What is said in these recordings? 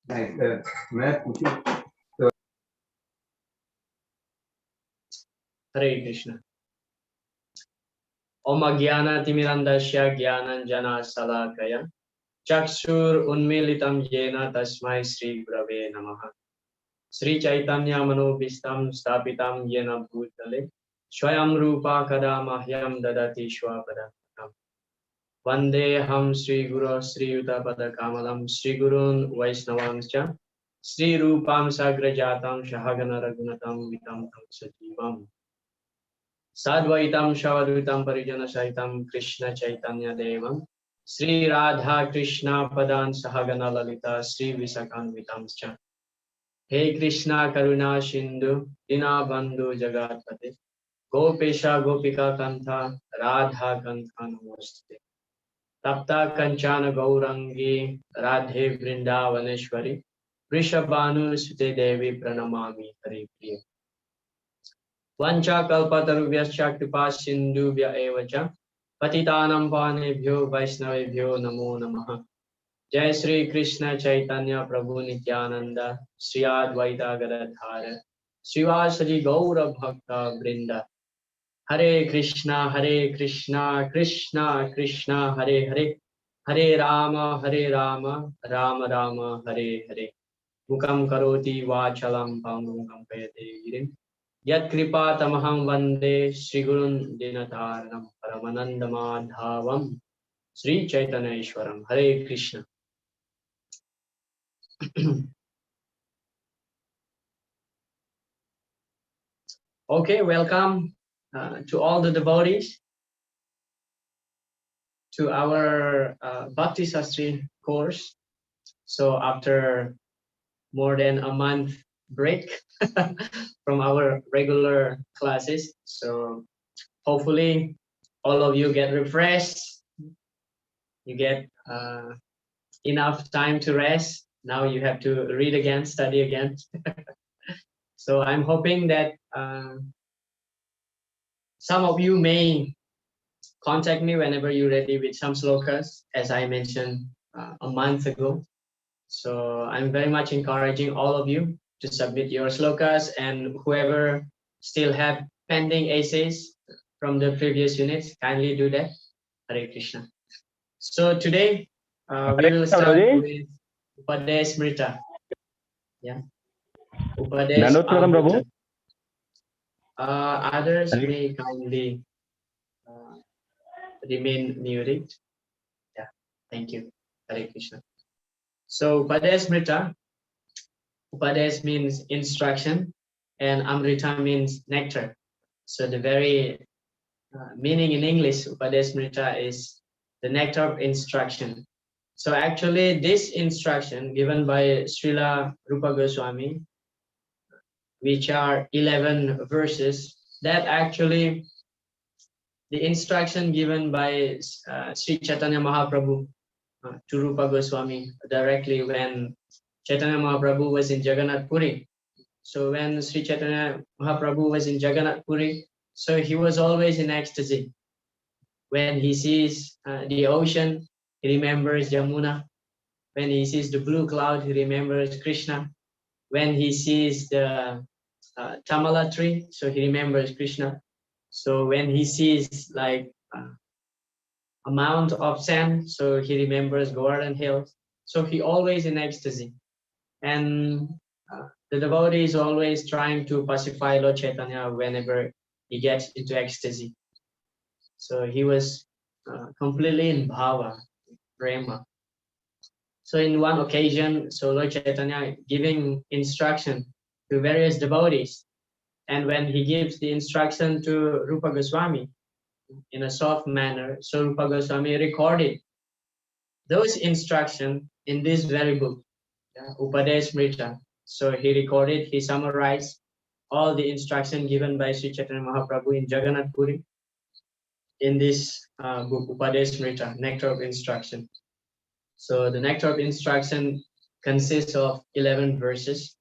Hare Krishna. Om Agyana Timirandasya Gyananjana Salakaya Chakshur Unmilitam Yena Tasmai Sri Gurave Namaha. Sri Chaitanya Manobhistam Stapitam Yena Bhutale Swayam Rupa Kada Mahyam Dadati Shwapadam. Vande Ham Sri Guru Sri Yuta Pada Kamalam Sri Gurun Vaisnavamscha Sri Rupam Sagrajatam Shahagana Raghunatam Vitam Tam Sajivam Sadvaitam Shavadutam Parijana Saitam Krishna Chaitanya Devam Sri Radha Krishna Padan Sahagana Lalita Sri Visakan Vitamscha. Hey Krishna Karuna Shindu Dina Bandhu Jagatpate Gopesha Gopika Kantha Radha Kantha Namaste Tapta Kanchana Gaurangi Radhe Vrindavaneshwari Rishabhanu Sute Devi Pranamami Hari Priya Vancha Kalpatarubhyascha Kripa Sindhubhya Evacha Patitanam Panebhyo Vaishnavebhyo Namo Namaha. Jai Sri Krishna Chaitanya Prabhu Nityananda Sri Advaita Gadadhara Srivasadi Gaura Bhakta Vrinda. Hare Krishna Krishna Krishna Hare Hare Hare Rama Rama Rama Hare Hare. Mukam karoti vachalam pangum payate girim. Yat kripa tamaham vande Sri Gurun Dinataranam Paramananda Madhavam Sri Chaitanya Ishwaram. Hare Krishna. Okay, welcome to all the devotees to our Bhakti Sastri course. So after more than a month break from our regular classes, so hopefully all of you get refreshed, you get enough time to rest. Now you have to read again, study again. So I'm hoping that some of you may contact me whenever you're ready with some slokas, as I mentioned a month ago. So I'm very much encouraging all of you to submit your slokas, and whoever still have pending essays from the previous units, kindly do that. Hare Krishna. So today we will start with Upadesamrta. Yeah. Upadesamrta. Others may kindly remain muted. Yeah, thank you. Hare Krishna. So Upadesamrta, Upades means instruction, and Amrita means nectar. So the very meaning in English, Upadesamrita, is the nectar of instruction. So actually this instruction given by Srila Rupa Goswami, which are 11 verses, that actually the instruction given by Sri Chaitanya Mahaprabhu to Rupa Goswami directly when Chaitanya Mahaprabhu was in Jagannath Puri. So when Sri Chaitanya Mahaprabhu was in Jagannath Puri, so he was always in ecstasy. When he sees the ocean, he remembers Yamuna. When he sees the blue cloud, he remembers Krishna. When he sees the Tamala tree, so he remembers Krishna. So when he sees like a mount of sand, so he remembers Govardhan Hills. So he always in ecstasy. And the devotee is always trying to pacify Lord Chaitanya whenever he gets into ecstasy. So he was completely in bhava, prema. So in one occasion, so Lord Chaitanya giving instruction to various devotees. And when he gives the instruction to Rupa Goswami in a soft manner, so Rupa Goswami recorded those instructions in this very book, Upadesamrta. So he recorded, he summarized all the instruction given by Sri Chaitanya Mahaprabhu in Jagannath Puri in this book, Upadesamrta, Nectar of Instruction. So the Nectar of Instruction consists of 11 verses.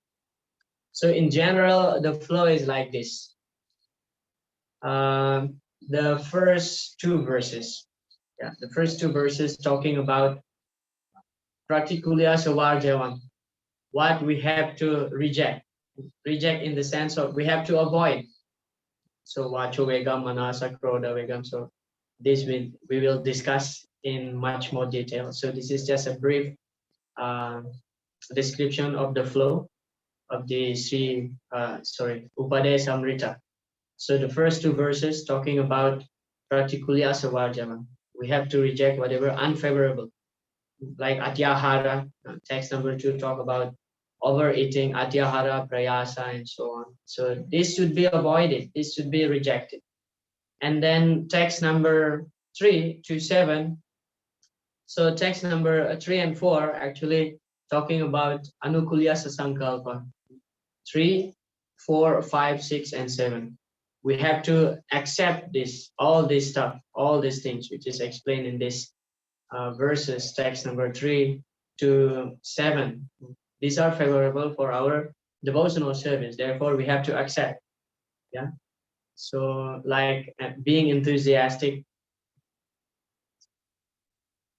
So in general, the flow is like this. The first two verses, the first two verses talking about Pratikulya Savarjavam. what we have to reject. Reject in the sense of we have to avoid. So vacho vegam, manasa, krodha vegam. So this we will discuss in much more detail. So this is just a brief uh, description of the flow of the Upadesamrta. So the first two verses talking about pratikulya savarjana. We have to reject whatever unfavorable, like atyahara. Text number 2 talk about overeating, atyahara, prayasa, and so on. So this should be avoided. This should be rejected. And then text number 3 to 7. So text number 3 and 4 actually talking about anukulya sasankalpa. 3, 4, 5, 6, and 7. We have to accept this, all this stuff, all these things, which is explained in this verses, text number 3 to 7. These are favorable for our devotional service. Therefore, we have to accept. Yeah. So, like being enthusiastic,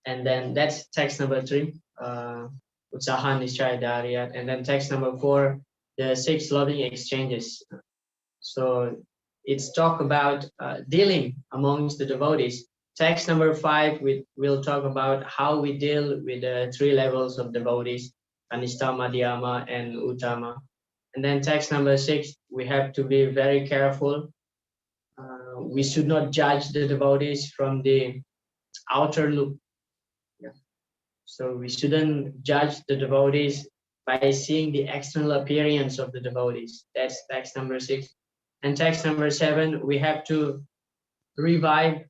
and then that's text number 3. Utsaha Nishchaya Dhariyat. And then text number 4, the 6 loving exchanges. So it's talk about dealing amongst the devotees. Text number 5, we'll talk about how we deal with the 3 levels of devotees, Kanishta, Madhyama, and Uttama. And then text number 6, we have to be very careful. We should not judge the devotees from the outer look. Yeah. So we shouldn't judge the devotees by seeing the external appearance of the devotees. That's text number 6. And text number 7, we have to revive,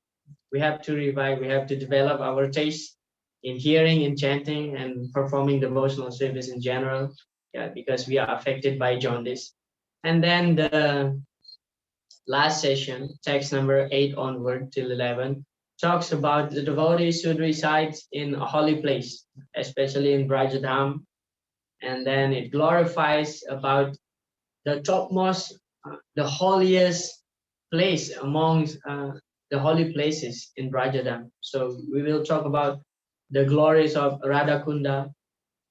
we have to develop our taste in hearing, in chanting, and performing devotional service in general, yeah, because we are affected by jaundice. And then the last session, text number 8 onward till 11, talks about the devotees should reside in a holy place, especially in Brajadham, and then it glorifies about the topmost, the holiest place amongst the holy places in Brajadam. So we will talk about the glories of Radhakunda,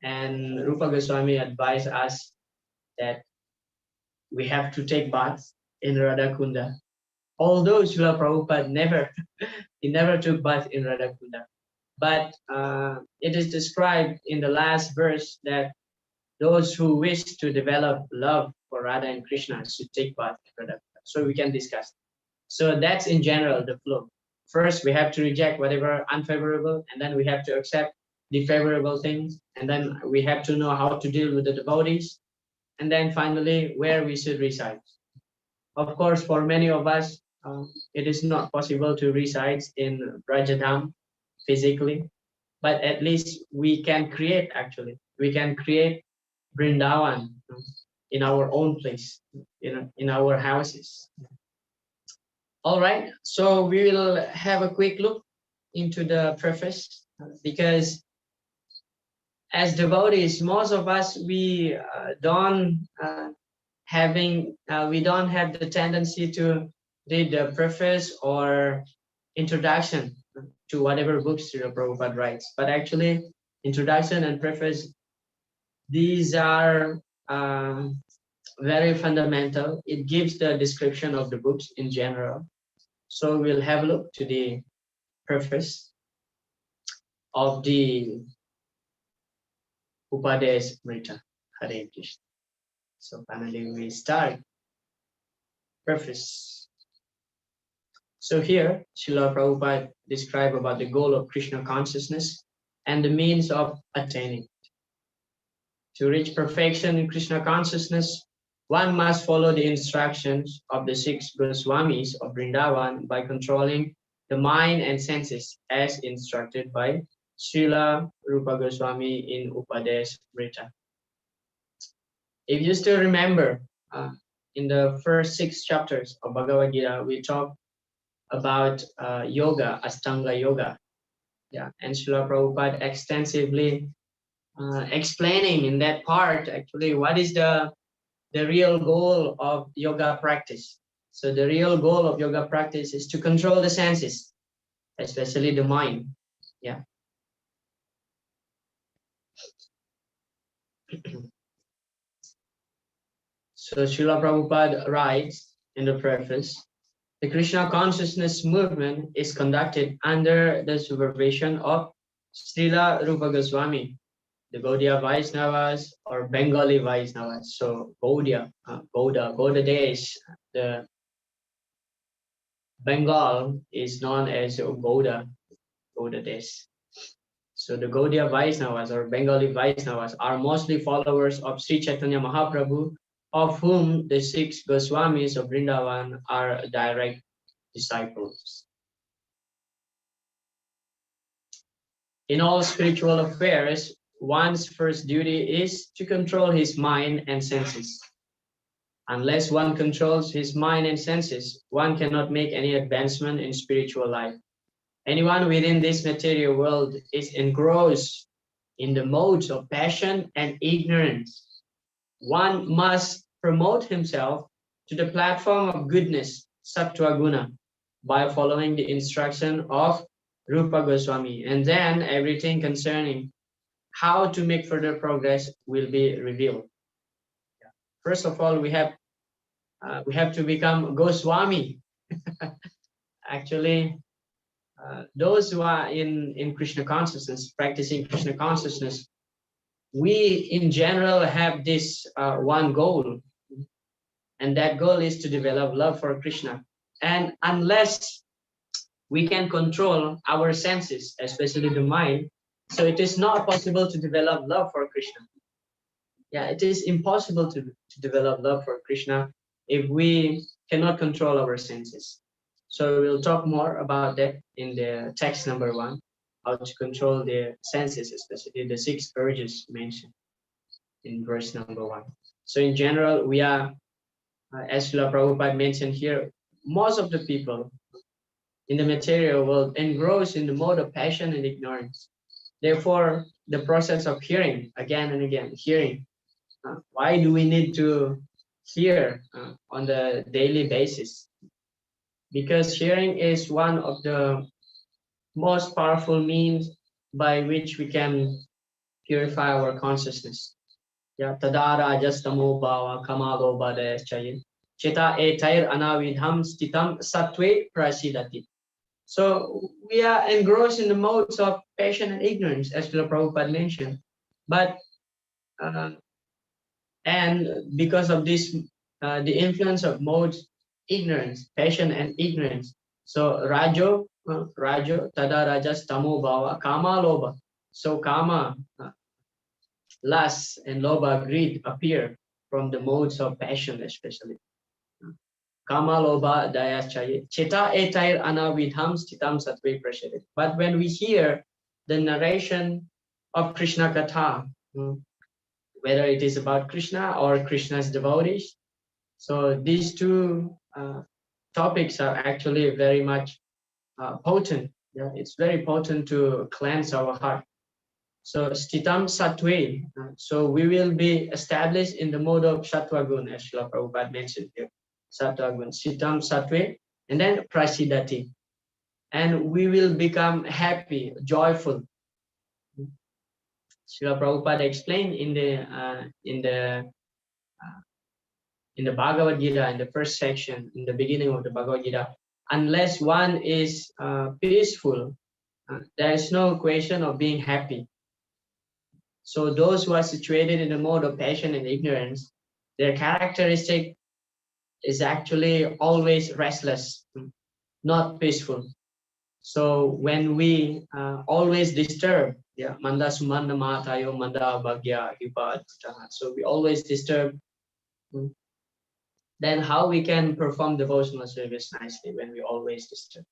and Rupa Goswami advised us that we have to take baths in Radhakunda. Although Srila Prabhupada never took bath in Radhakunda, but it is described in the last verse that those who wish to develop love for Radha and Krishna should take part in Radha. So we can discuss. So that's in general the flow. First, we have to reject whatever unfavorable, and then we have to accept the favorable things, and then we have to know how to deal with the devotees, and then finally where we should reside. Of course, for many of us, it is not possible to reside in Brajadham physically, but at least we can create, actually. We can create Vrindavan in our own place, in our houses. All right, so we will have a quick look into the preface, because as devotees, most of us, we don't have the tendency to read the preface or introduction to whatever books Srila Prabhupada writes. But actually, introduction and preface, these are very fundamental. It gives the description of the books in general. So we'll have a look to the preface of the Upadesamrta. Hare Krishna. So finally we start. Preface. So here, Srila Prabhupada described about the goal of Krishna consciousness and the means of attaining. To reach perfection in Krishna consciousness, one must follow the instructions of the 6 Goswamis of Vrindavan by controlling the mind and senses as instructed by Srila Rupa Goswami in Upadesamrta. If you still remember, in the first 6 chapters of Bhagavad Gita, we talked about yoga, Astanga yoga. Yeah, and Srila Prabhupada extensively explaining in that part actually what is the real goal of yoga practice. So the real goal of yoga practice is to control the senses, especially the mind. Yeah. So Srila Prabhupada writes in the preface, the Krishna consciousness movement is conducted under the supervision of Srila Rupa Goswami, the Gaudiya Vaisnavas or Bengali Vaisnavas. So Gauda Desh, the Bengal is known as Gauda Desh. So the Gaudiya Vaisnavas or Bengali Vaisnavas are mostly followers of Sri Chaitanya Mahaprabhu, of whom the six Goswamis of Vrindavan are direct disciples. In all spiritual affairs, one's first duty is to control his mind and senses. Unless one controls his mind and senses, one cannot make any advancement in spiritual life. Anyone within this material world is engrossed in the modes of passion and ignorance. One must promote himself to the platform of goodness, Sattva Guna, by following the instruction of Rupa Goswami, and then everything concerning how to make further progress will be revealed. First of all, we have to become Goswami. Actually, those who are in Krishna consciousness, practicing Krishna consciousness, we in general have this one goal, and that goal is to develop love for Krishna. And unless we can control our senses, especially the mind, so it is not possible to develop love for Krishna. Yeah, it is impossible to develop love for Krishna if we cannot control our senses. So we'll talk more about that in the text number 1, how to control the senses, especially the 6 urges mentioned in verse number 1. So in general, we are, as Srila Prabhupada mentioned here, most of the people in the material world engrossed in the mode of passion and ignorance. Therefore, the process of hearing again and again, hearing. Why do we need to hear on the daily basis? Because hearing is one of the most powerful means by which we can purify our consciousness. Yeah, tadara ajastamo bhava kamalo badayaschayin cheta etair anavidham stitam sattve prasidati. So we are engrossed in the modes of passion and ignorance, as Srila Prabhupada mentioned. But and because of this, the influence of modes, ignorance, passion and ignorance. So rajo, tada rajas tamo bhava, kama loba. So kama, lust and loba, greed appear from the modes of passion, especially. Kama loba dayachaye. Cheta etair anavidham stitam sattve prashadit. But when we hear the narration of Krishna Katha, whether it is about Krishna or Krishna's devotees, so these two topics are actually very much potent. Yeah, it's very potent to cleanse our heart. So stitam sattve. So we will be established in the mode of sattva gun, as Srila Prabhupada mentioned here. Sattva gun, stitam sattve, and then prasidati. And we will become happy, joyful. Srila Prabhupada explained in the Bhagavad Gita, in the first section, in the beginning of the Bhagavad Gita, unless one is peaceful, there is no question of being happy. So those who are situated in the mode of passion and ignorance, their characteristic is actually always restless, not peaceful. So when we always disturb, yeah, manda sumanda matayo manda bhagya Upadesamrta, so we always disturb, then how we can perform devotional service nicely when we always disturb?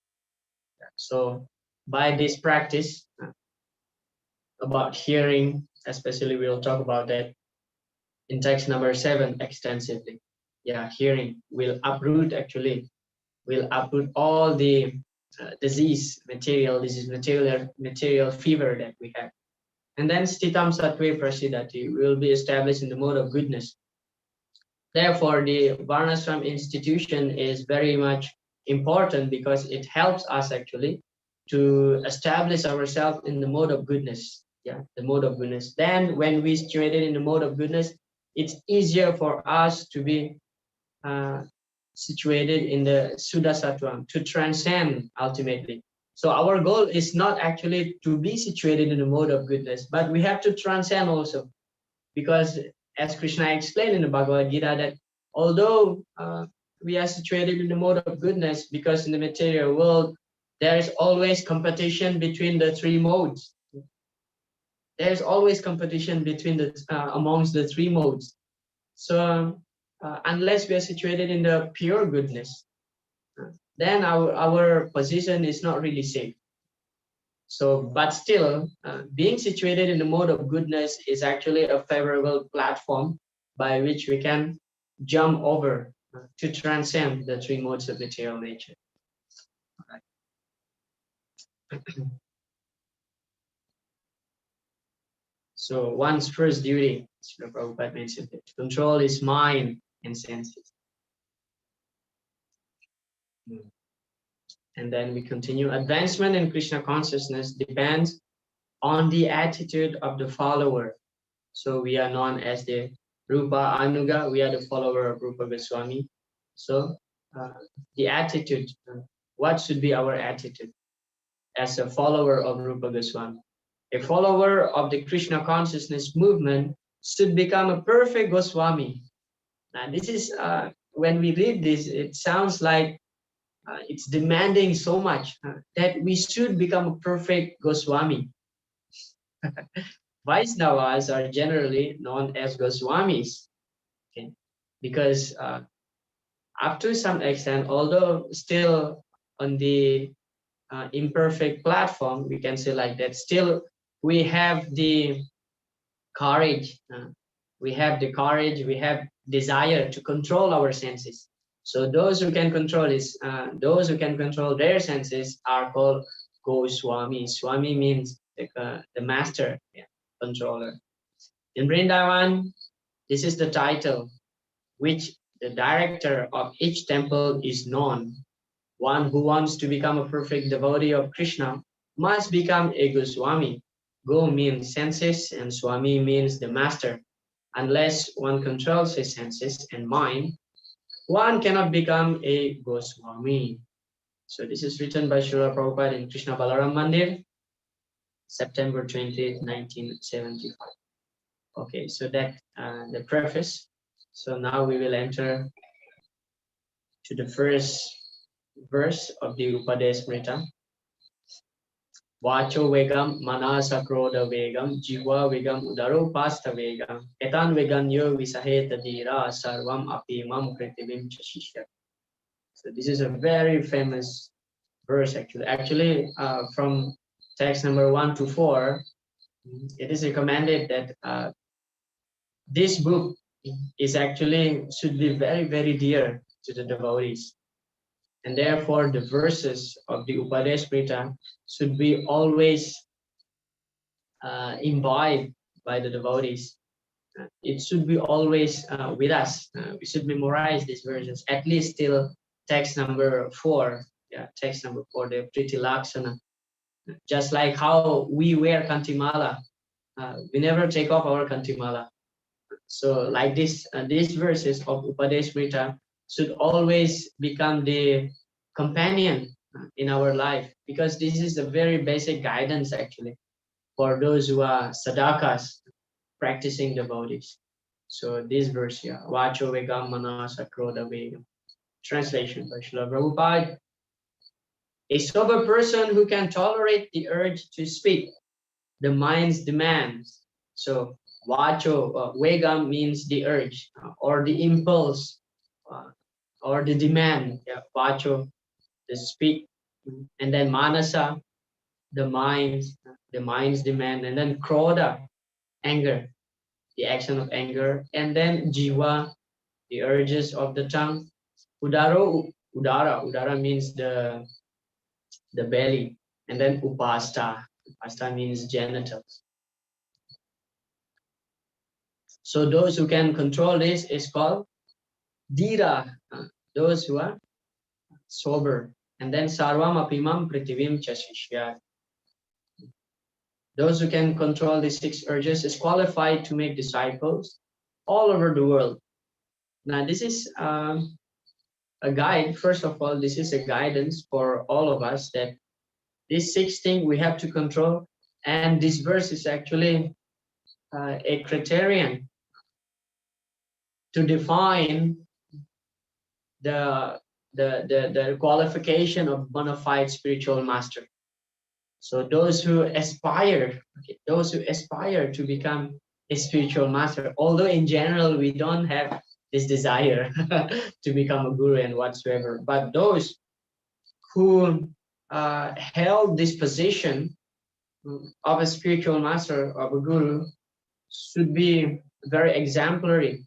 So by this practice about hearing, especially we'll talk about that in text number 7 extensively. Yeah, hearing will uproot, actually will uproot all the material fever that we have. And then stitam sattve prasidati will be established in the mode of goodness. Therefore, the Varnashram institution is very much important because it helps us actually to establish ourselves in the mode of goodness. Yeah, the mode of goodness. Then when we situated in the mode of goodness, it's easier for us to be situated in the Sudasattva, to transcend ultimately. So our goal is not actually to be situated in the mode of goodness, but we have to transcend also. Because as Krishna explained in the Bhagavad Gita, that although we are situated in the mode of goodness, because in the material world, there is always competition between the three modes. There's always competition between the amongst the three modes. So unless we are situated in the pure goodness, then our position is not really safe. So, but still, being situated in the mode of goodness is actually a favorable platform by which we can jump over to transcend the three modes of material nature. So one's first duty, Srila Prabhupada mentioned it, to control his mind and senses. And then we continue. Advancement in Krishna consciousness depends on the attitude of the follower. So we are known as the Rupa Anuga, we are the follower of Rupa Goswami. So the attitude, what should be our attitude as a follower of Rupa Goswami? A follower of the Krishna consciousness movement should become a perfect Goswami. Now this is, when we read this, it sounds like it's demanding so much that we should become a perfect Goswami. Vaisnavas are generally known as Goswamis, okay? Because up to some extent, although still on the imperfect platform, we can say like that, still we have the courage, we have desire to control our senses. So those who can control their senses are called Goswami. Swami means the master, yeah, controller. In Vrindavan, this is the title which the director of each temple is known. One who wants to become a perfect devotee of Krishna must become a Goswami. Go means senses and Swami means the master. Unless one controls his senses and mind, one cannot become a Goswami. So this is written by Srila Prabhupada in Krishna Balaram Mandir, September 20th, 1975. Okay, so that the preface. So now we will enter to the first verse of the Upadesamrta. Vacho vegam manasa krodha vegam jiva vegam udaro pasta vegam etan veganyo visaheta dira sarvam apimam kritivim chashishya. So this is a very famous verse actually. From text number 1 to 4, it is recommended that this book is actually should be very, very dear to the devotees. And therefore, the verses of the Upadesamrta should be always imbibed by the devotees. It should be always with us. We should memorize these verses, at least till text number 4. Yeah, text number 4, the Priti Lakshana. Just like how we wear Kantimala, we never take off our Kantimala. So like this, these verses of Upadesamrta should always become the companion in our life, because this is a very basic guidance actually for those who are sadakas, practicing devotees. So this verse here, Vacho vegam manasa krodha vegam. Translation by Srila Prabhupada. A sober person who can tolerate the urge to speak the mind's demands. So Vacho, vegam means the urge or the impulse or the demand. Yeah, Vacho, the speak, and then manasa, the mind's demand, and then krodha, anger, the action of anger, and then jiva, the urges of the tongue. Udara means the belly, and then upasta means genitals. So those who can control this is called dhira, those who are sober. And then sarvam apimam pritivim chashishya. Those who can control the 6 urges is qualified to make disciples all over the world. Now, this is a guide. First of all, this is a guidance for all of us that these 6 things we have to control. And this verse is actually a criterion to define the qualification of bona fide spiritual master. So those who aspire, those who aspire to become a spiritual master, although in general we don't have this desire to become a guru and whatsoever, but those who held this position of a spiritual master, of a guru, should be very exemplary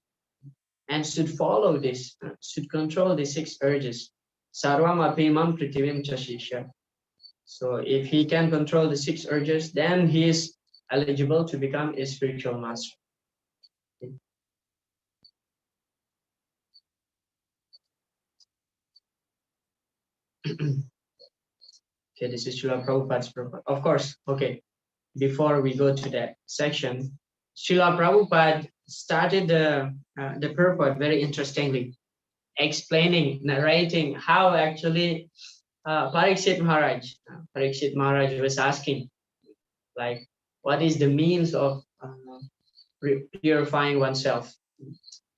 and should follow this, should control the 6 urges. Sarvam apimam prithivim chashisha. So if he can control the 6 urges, then he is eligible to become a spiritual master. Okay, this is Srila Prabhupada's purport. Of course, okay, before we go to that section, Srila Prabhupada started the purport very interestingly, explaining, narrating how actually Parikshit Maharaj was asking, like, what is the means of purifying oneself?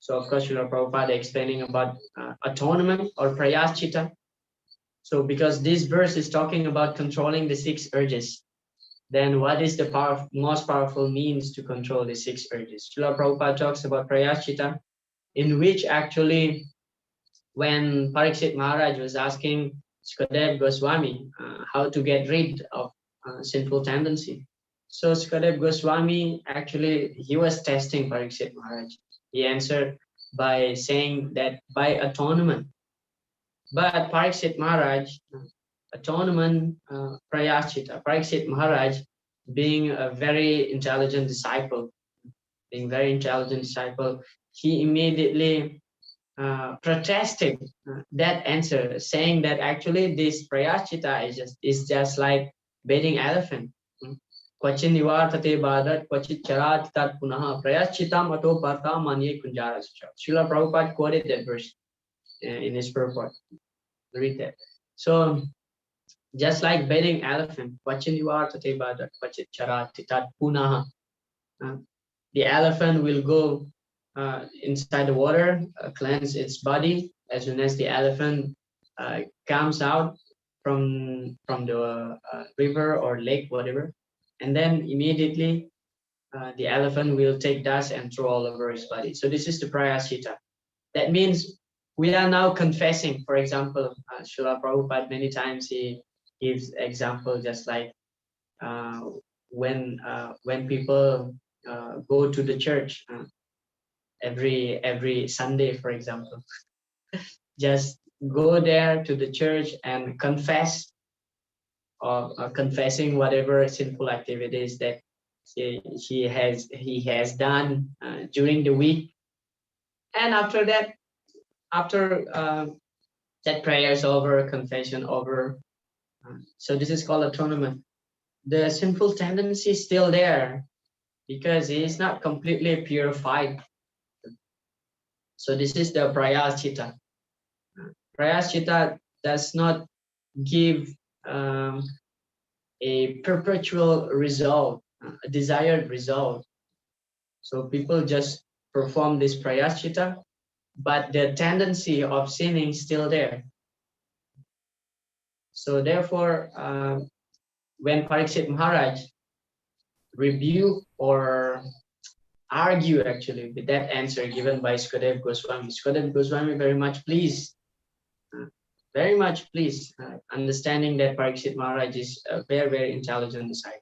So of course, Srila Prabhupada explaining about atonement or prayaschita. So because this verse is talking about controlling the 6 urges, then what is the most powerful means to control the 6 urges? Srila Prabhupada talks about prayaschita, in which actually when Parikshit Maharaj was asking Sukadev Goswami how to get rid of sinful tendency. So Sukadev Goswami, actually, he was testing Parikshit Maharaj. He answered by saying that by atonement. But Parikshit Maharaj, atonement, prayaschita, Parikshit Maharaj, being a very intelligent disciple, he immediately protested that answer, saying that actually this prayaschita is just like bathing elephant. Kwachin nivartate badat, kwachit charat tat punaha, prayaschitam ato parta manye kunjarascha. Srila Prabhupada quoted that verse in his purport. Read that. So just like bathing elephant, kwachin nivartate badat, kwachit charat tat punaha. The elephant will go inside the water, cleanse its body. As soon as the elephant comes out from the river or lake, whatever, and then immediately the elephant will take dust and throw all over his body. So this is the prayaschita. That means we are now confessing. For example, Srila Prabhupada many times he gives example, just like when people go to the church every Sunday, for example, just go there to the church and confess, or confessing whatever sinful activities that he has done during the week. And after that, after that prayer is over, confession over, so this is called atonement. The sinful tendency is still there because he is not completely purified. So this is the prayaschita. Prayaschita does not give a perpetual result, a desired result. So people just perform this prayaschita, but the tendency of sinning is still there. So therefore, when Parikshit Maharaj review or argue actually with that answer given by Sukadev Goswami very much pleased, understanding that Parikshit Maharaj is a very, very intelligent disciple.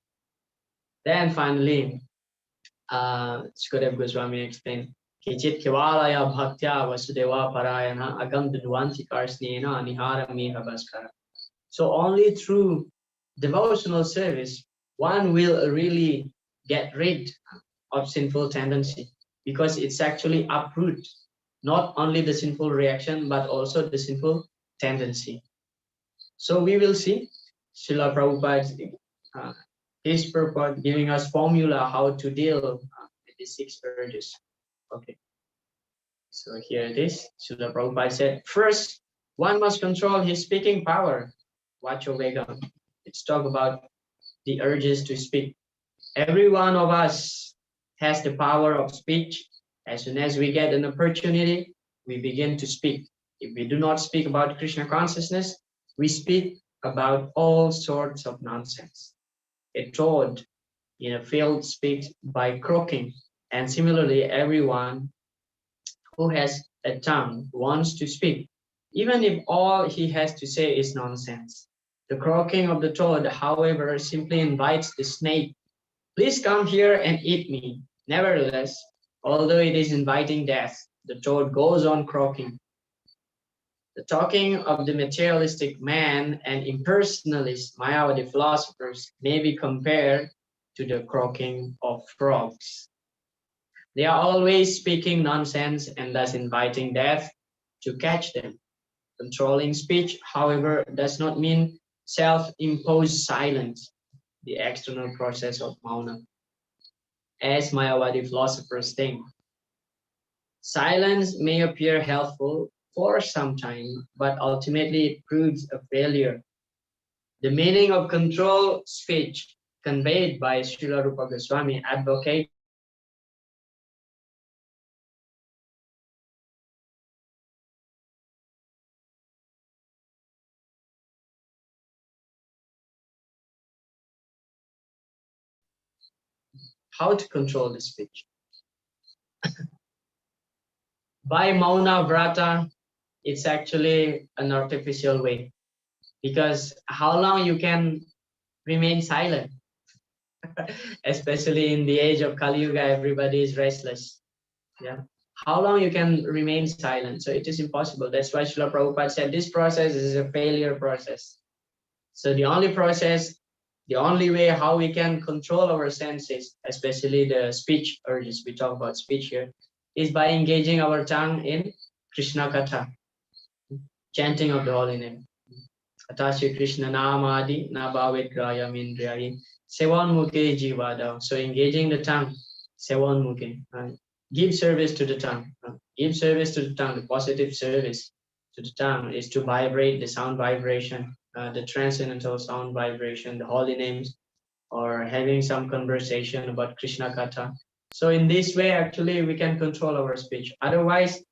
Then finally, Sukadev Goswami explained, Kichit Kivalaya Bhaktya Vasudeva Parayana Agam Dudvanti Karsnena Anihara Meha Bhaskara. So only through devotional service, one will really get rid of sinful tendency, because it's actually uproot not only the sinful reaction, but also the sinful tendency. So we will see Srila Prabhupada's his purport giving us formula how to deal with the 6 urges. Okay. So here it is. Srila Prabhupada said, first, one must control his speaking power. Vacho Vegam. Let's talk about the urges to speak. Every one of us has the power of speech. As soon as we get an opportunity, we begin to speak. If we do not speak about Krishna consciousness, we speak about all sorts of nonsense. A toad in a field speaks by croaking, and similarly, everyone who has a tongue wants to speak, even if all he has to say is nonsense. The croaking of the toad, however, simply invites the snake, please come here and eat me. Nevertheless, although it is inviting death, the toad goes on croaking. The talking of the materialistic man and impersonalist Mayavadi philosophers may be compared to the croaking of frogs. They are always speaking nonsense and thus inviting death to catch them. Controlling speech, however, does not mean self-imposed silence, the external process of mauna, as Mayavadi philosophers think. Silence may appear helpful for some time, but ultimately it proves a failure. The meaning of control speech conveyed by Srila Rupa Goswami advocates how to control the speech. By Mauna Vrata, it's actually an artificial way, because how long you can remain silent, especially in the age of Kali Yuga, everybody is restless. Yeah, how long you can remain silent? So it is impossible. That's why Srila Prabhupada said this process is a failure process. So the only process, the only way how we can control our senses, especially the speech urges, we talk about speech here, is by engaging our tongue in Krishna Katha, chanting of the holy name. Atashi Krishna Namadi Nabhavet Grayam Indriyahi Sevan Mukhe Jivada. So engaging the tongue, Sevan Mukhe. Give service to the tongue. Give service to the tongue. The positive service to the tongue is to vibrate the sound vibration, the transcendental sound vibration, the holy names, or having some conversation about Krishna Katha. So in this way, actually, we can control our speech. Otherwise,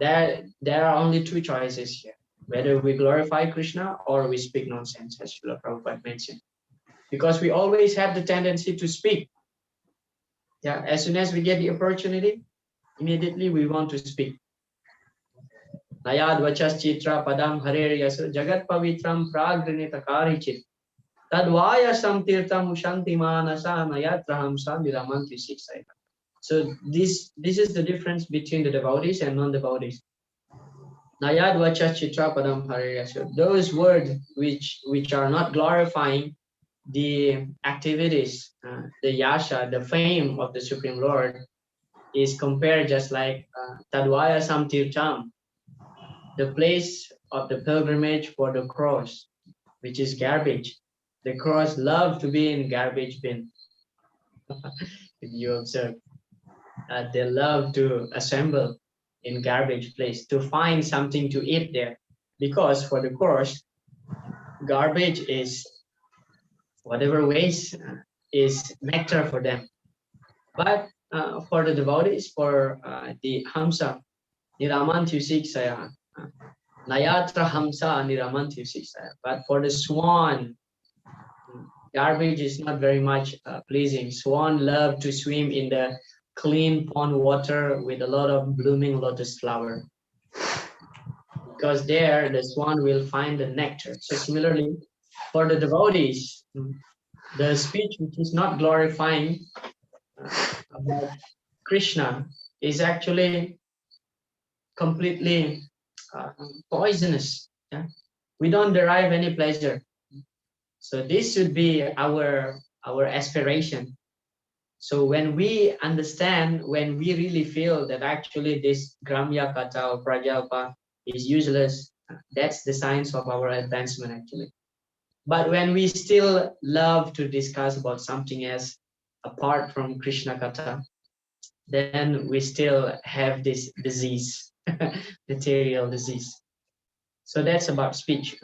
there are only two choices here: whether we glorify Krishna or we speak nonsense, as Srila Prabhupada mentioned. Because we always have the tendency to speak. Yeah, as soon as we get the opportunity, immediately we want to speak. Nayad vachas chitra padam harer yasa jagat pavitram pragrinita karichit tadvaya samtirtam ushanti manasa nayatraham samiramanti siksaya. So this is the difference between the devotees and non-devotees. Nayad vachas chitra padam harer yasa. Those words which are not glorifying the activities, the yasha, the fame of the Supreme Lord, is compared just like Tadvaya Samtirtam, the place of the pilgrimage for the cross, which is garbage. The cross love to be in garbage bin. If you observe, they love to assemble in garbage place to find something to eat there, because for the cross, garbage is whatever waste is nectar for them. But for the devotees, for the Hamsa, Niramantu Siksaya, Nayatra Hamsa Niramantu Siksaya. But for the swan, garbage is not very much pleasing. Swan love to swim in the clean pond water with a lot of blooming lotus flower, because there the swan will find the nectar. So similarly, for the devotees, the speech which is not glorifying about Krishna is actually completely poisonous. Yeah? We don't derive any pleasure. So this should be our aspiration. So when we understand, when we really feel that actually this Gramya Kata or Prajalpa is useless, that's the signs of our advancement actually. But when we still love to discuss about something else apart from Krishna Kata, then we still have this disease, material disease. So that's about speech.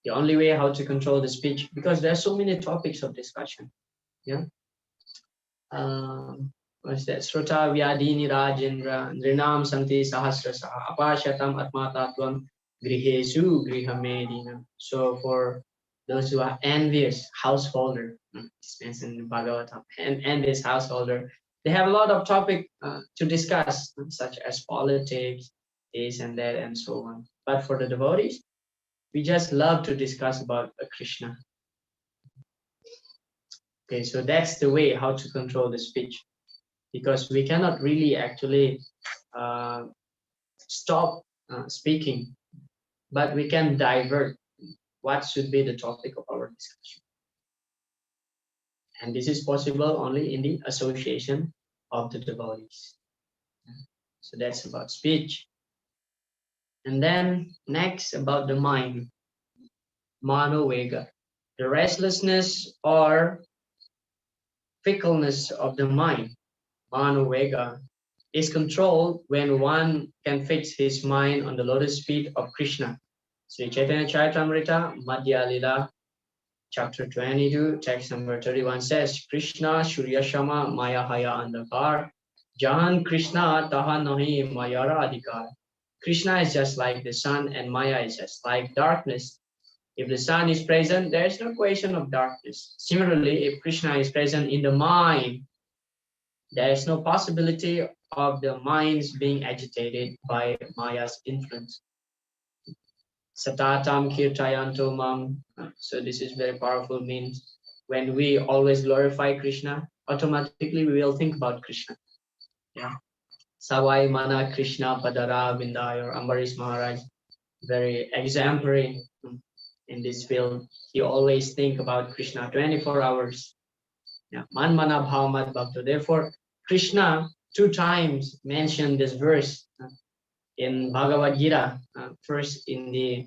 The only way how to control the speech, because there are so many topics of discussion. Yeah. What's that? Srota Vyadini Rajendra Nrinam Santi Sahasrasa Apashatam Atmatatvam Grihesu Grihamedina. So for those who are envious householder, it's mentioned in Bhagavatam, and envious householder, they have a lot of topic to discuss, such as politics, this and that, and so on. But for the devotees, we just love to discuss about Krishna. Okay, so that's the way how to control the speech, because we cannot really actually uh, stop speaking, but we can divert what should be the topic of our discussion. And this is possible only in the association of the devotees. So that's about speech. And then next about the mind, manovega, the restlessness or fickleness of the mind. Manovega is controlled when one can fix his mind on the lotus feet of Krishna. Sri Chaitanya Charitamrita, Madhya Lila, chapter 22, text number 31 says, Krishna Shurya Shama Maya Haya Andakar, Jahan Krishna Taha Nahi Mayara Adhikar. Krishna is just like the sun and Maya is just like darkness. If the sun is present, there is no question of darkness. Similarly, if Krishna is present in the mind, there is no possibility of the minds being agitated by Maya's influence. Satatam kirtayanto mam. So this is very powerful, means when we always glorify Krishna, automatically we will think about Krishna. Yeah. Savai mana Krishna padara vindai, or Ambarish Maharaj, very exemplary in this field. He always think about Krishna 24 hours. Yeah. Man mana bhavamat bhakta. Therefore, Krishna 2 times mentioned this verse in Bhagavad Gita, first in the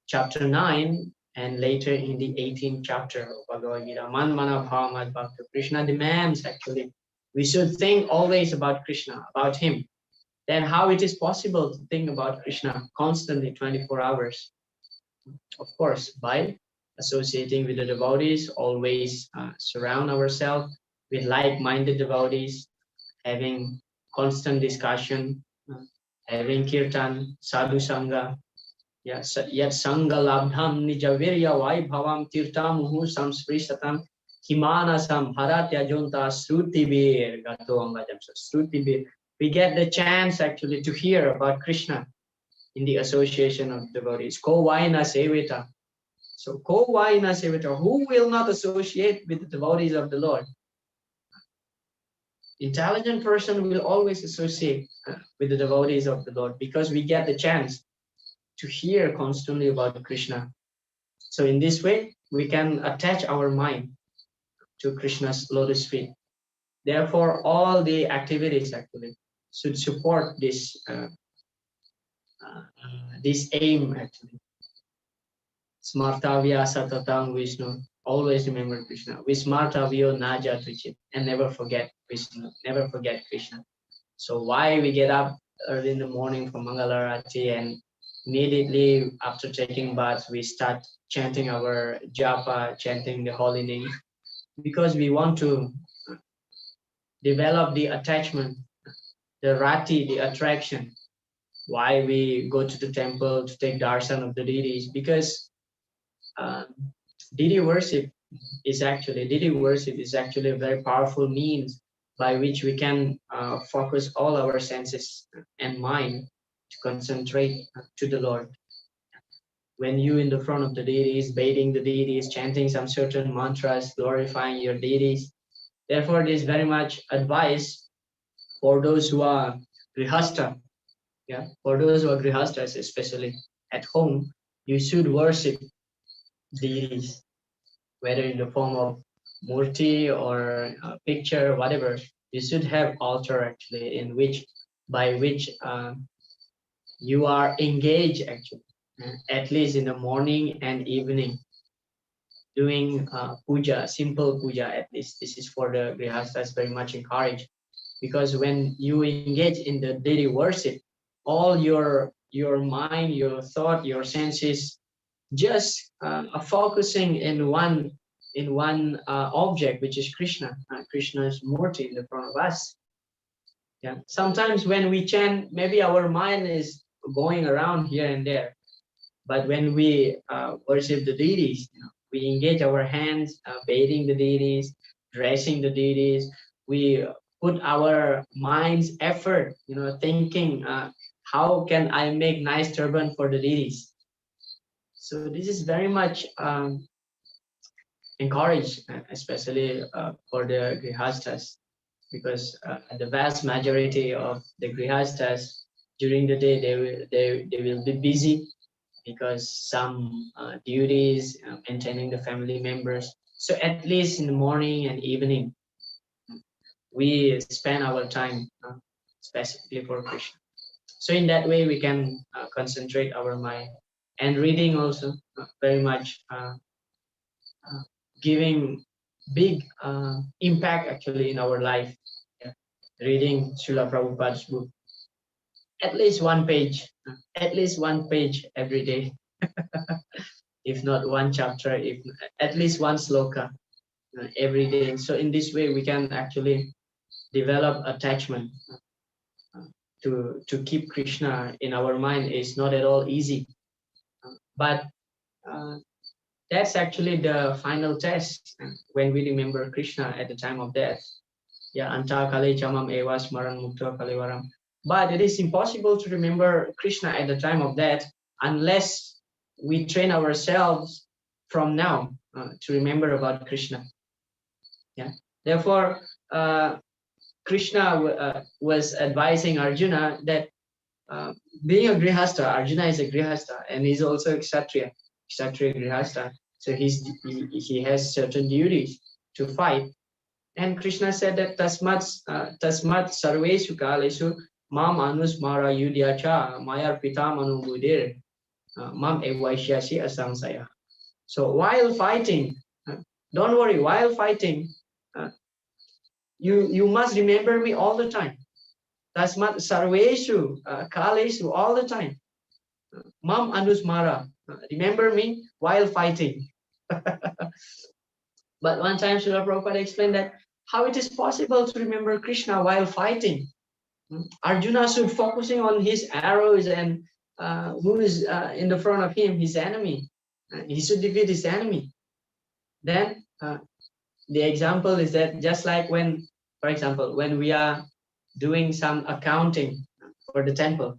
chapter 9 and later in the 18th chapter of Bhagavad Gita. Man mana bhavamat bhakta. Krishna demands actually we should think always about Krishna, about him. Then how it is possible to think about Krishna constantly 24 hours? Of course, by associating with the devotees, always surround ourselves with like-minded devotees, having constant discussion, having kirtan, sadhu sangha. Yes, yet sangha labdham nijavirya vaibhavam tirtamuhu samsprisatam himanasam bharatya junta srutibir gato angajam. So srutibir, we get the chance actually to hear about Krishna in the association of devotees. Ko vaina sevita. So ko vaina sevita, who will not associate with the devotees of the Lord? Intelligent person will always associate with the devotees of the Lord, because we get the chance to hear constantly about Krishna. So in this way, we can attach our mind to Krishna's lotus feet. Therefore, all the activities actually should support this this aim actually. Smartavya satatang Vishnu. Always remember Krishna. Vismartavyo naja tuchit. And never forget Vishnu. Never forget Krishna. So why we get up early in the morning for Mangalarati, and immediately after taking baths, we start chanting our japa, chanting the holy name, because we want to develop the attachment, the rati, the attraction. Why we go to the temple to take darshan of the deities? Because deity worship is actually a very powerful means by which we can focus all our senses and mind to concentrate to the Lord. When you in the front of the deities, bathing the deities, chanting some certain mantras, glorifying your deities. Therefore, it is very much advice for those who are grihasta. Yeah, for those who are grihastas, especially at home, you should worship deities, whether in the form of murti or a picture, whatever. You should have altar actually, in which by which you are engaged actually, at least in the morning and evening, doing puja, simple puja at least. This is for the grihastas, very much encouraged. because when you engage in the daily worship, all your mind, your thought, your senses just are focusing in one object, which is Krishna, Krishna's murti in the front of us. Yeah. Sometimes when we chant, maybe our mind is going around here and there, but when we worship the deities, we engage our hands, bathing the deities, dressing the deities. We put our mind's effort, thinking, how can I make nice turban for the deities? So this is very much encouraged, especially for the grihastas, because the vast majority of the grihastas during the day they will be busy because some duties, maintaining the family members. So at least in the morning and evening, we spend our time specifically for Krishna. So in that way, we can concentrate our mind. And reading also very much giving big impact actually in our life. Yeah. Reading Srila Prabhupada's book, at least one page every day. If not one chapter, if at least one sloka every day. So in this way, we can actually develop attachment. To keep Krishna in our mind is not at all easy, but that's actually the final test when we remember Krishna at the time of death. Yeah, anta kale chamam eva smaran mukta kalevaram. But it is impossible to remember Krishna at the time of death unless we train ourselves from now to remember about Krishna. Yeah. Therefore, Krishna was advising Arjuna that being a grihastha, Arjuna is a grihastha, and he's also a kshatriya grihastha. So he has certain duties to fight. And Krishna said that tasmat sarveshu kalesu mam anusmara yudhyacha mayar pitam anubudir mam evaishyasi asamsaya. So while fighting, don't worry, while fighting, you must remember me all the time. Tasmat sarveshu kalesu, all the time. Mam anusmara, remember me while fighting. But one time Srila Prabhupada explained that how it is possible to remember Krishna while fighting. Arjuna should focusing on his arrows and who is in the front of him, his enemy. He should defeat his enemy. Then the example is that just like when, for example, when we are doing some accounting for the temple,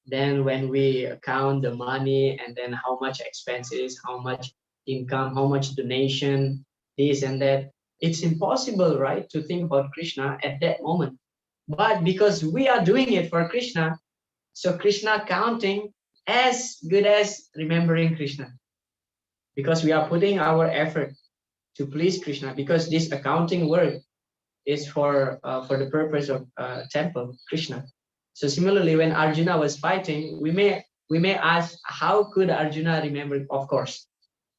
then when we count the money and then how much expenses, how much income, how much donation, this and that, it's impossible, right, to think about Krishna at that moment. But because we are doing it for Krishna, so Krishna counting as good as remembering Krishna, because we are putting our effort to please Krishna, because this accounting work is for the purpose of temple Krishna. So similarly, when Arjuna was fighting, we may ask, how could Arjuna remember? Of course,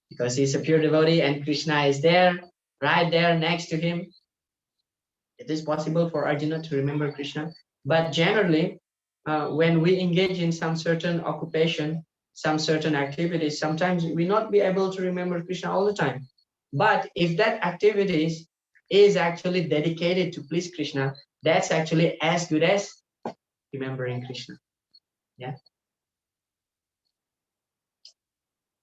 because he's a pure devotee and Krishna is there, right there next to him. It is possible for Arjuna to remember Krishna. But generally, when we engage in some certain occupation, some certain activities, sometimes we not be able to remember Krishna all the time. But if that activities is actually dedicated to please Krishna, that's actually as good as remembering Krishna. Yeah.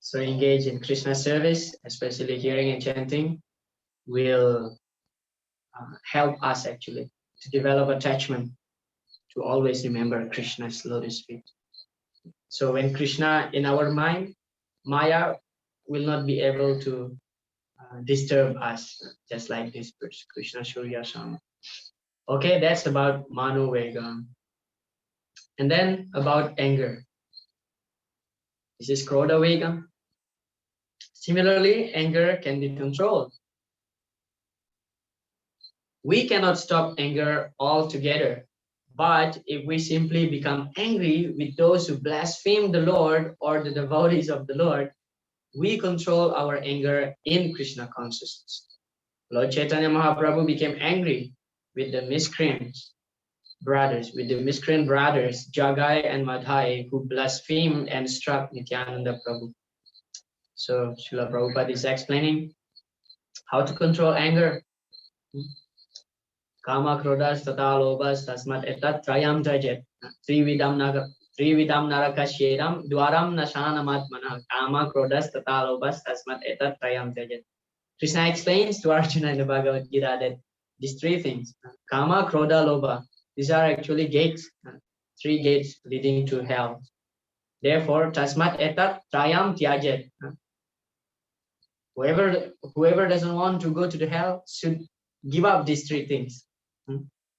So engage in Krishna service, especially hearing and chanting, will help us actually to develop attachment to always remember Krishna's lotus feet. So when Krishna in our mind, Maya will not be able to disturb us, just like this Krishna Surya Sama. Okay, that's about Mano Vega. And then about anger. This is Krodha Vega. Similarly, anger can be controlled. We cannot stop anger altogether, but if we simply become angry with those who blaspheme the Lord or the devotees of the Lord, we control our anger in Krishna consciousness. Lord Chaitanya Mahaprabhu became angry with the miscreant brothers, Jagai and Madhai, who blasphemed and struck Nityananda Prabhu. So Srila Prabhupada is explaining how to control anger. Kama krodas tata lobas tasmat etat trayam tajet. Trividam narakasyeram dwaram nasanamatmana. Kama krodas tata lobas tasmat etat trayam tajet. Krishna explains to Arjuna in the Bhagavad Gita that these three things, Kama, Krodha, Lobha, these are actually gates, three gates leading to hell. Therefore, tasmat etat trayam tyajet. Whoever doesn't want to go to the hell should give up these three things.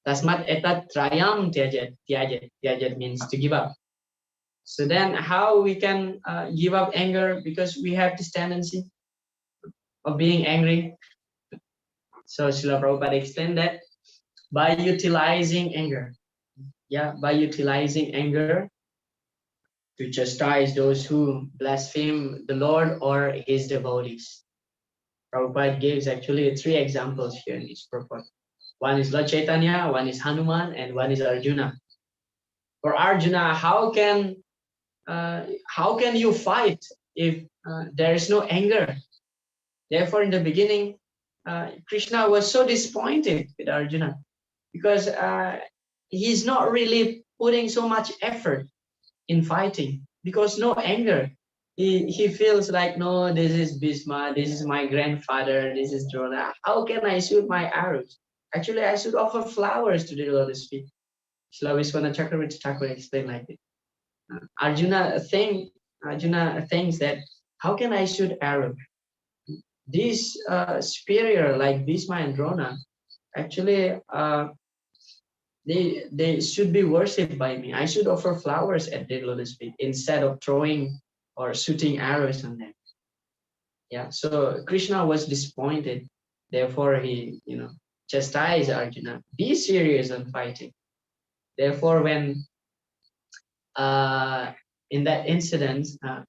Tasmat etat trayam tyajet. Tyajet means to give up. So then how we can give up anger, because we have this tendency of being angry. So Srila Prabhupada explained that by utilizing anger. Yeah, by utilizing anger to chastise those who blaspheme the Lord or his devotees. Prabhupada gives actually three examples here in his purport. One is Lord Chaitanya, one is Hanuman, and one is Arjuna. For Arjuna, how can you fight if there is no anger? Therefore, in the beginning, Krishna was so disappointed with Arjuna because he's not really putting so much effort in fighting because no anger. He feels like, no, this is Bhishma, this is my grandfather, this is Drona. How can I shoot my arrows? Actually, I should offer flowers to the Lotus feet. Srila Vishwanath Chakravarti Thakur explained like this. Arjuna thinks that, how can I shoot arrows? These superior like Bhishma and Drona, actually, they should be worshipped by me. I should offer flowers at their lotus feet instead of throwing or shooting arrows on them. Yeah, so Krishna was disappointed. Therefore, he, chastised Arjuna. Be serious on fighting. Therefore, when in that incident,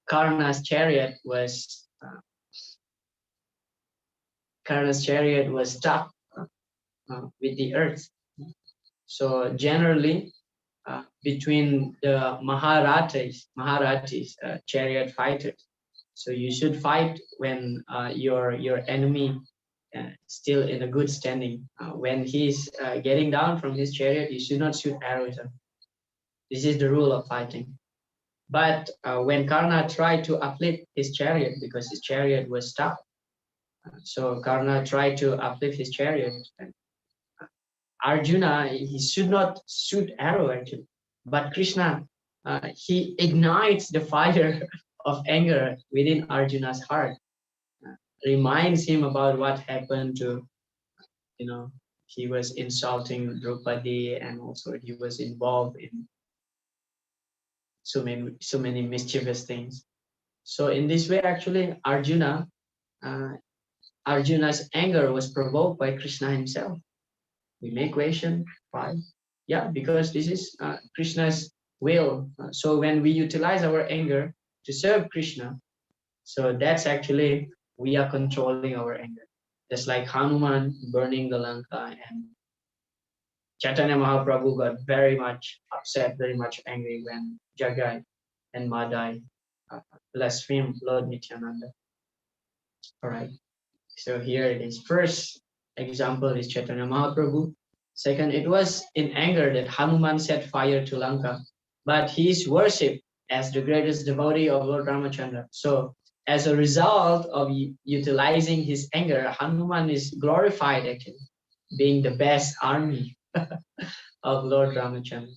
Karna's chariot was stuck with the earth. So generally, between the Maharathis, chariot fighters. So you should fight when your enemy still in a good standing. When he's getting down from his chariot, you should not shoot arrows. This is the rule of fighting. But when Karna tried to uplift his chariot because his chariot was stuck, so Karna tried to uplift his chariot. And Arjuna, he should not shoot arrow actually, but Krishna, he ignites the fire of anger within Arjuna's heart, reminds him about what happened to, he was insulting Draupadi, and also he was involved in so many mischievous things. So in this way, actually, Arjuna's anger was provoked by Krishna himself. We may question why. Yeah, because this is Krishna's will. So when we utilize our anger to serve Krishna, so that's actually, we are controlling our anger. Just like Hanuman burning the Lanka, and Chaitanya Mahaprabhu got very much upset, very much angry when Jagai and Madhai blasphemed Lord Nityananda. All right. So here it is. First example is Chaitanya Mahaprabhu. Second, it was in anger that Hanuman set fire to Lanka, but he is worshipped as the greatest devotee of Lord Ramachandra. So as a result of utilizing his anger, Hanuman is glorified actually, being the best army of Lord Ramachandra.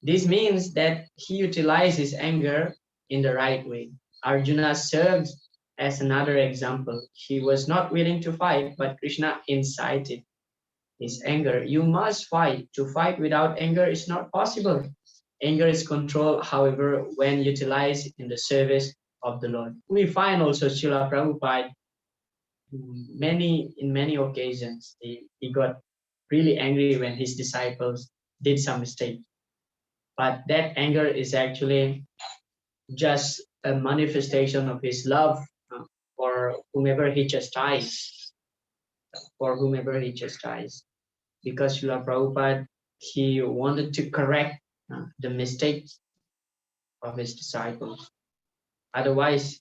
This means that he utilized his anger in the right way. Arjuna served as another example. He was not willing to fight, but Krishna incited his anger. You must fight. To fight without anger is not possible. Anger is controlled, however, when utilized in the service of the Lord. We find also Srila Prabhupada in many occasions, he got really angry when his disciples did some mistake. But that anger is actually just a manifestation of his love for whomever he chastised. because Srila Prabhupada, he wanted to correct the mistakes of his disciples. Otherwise,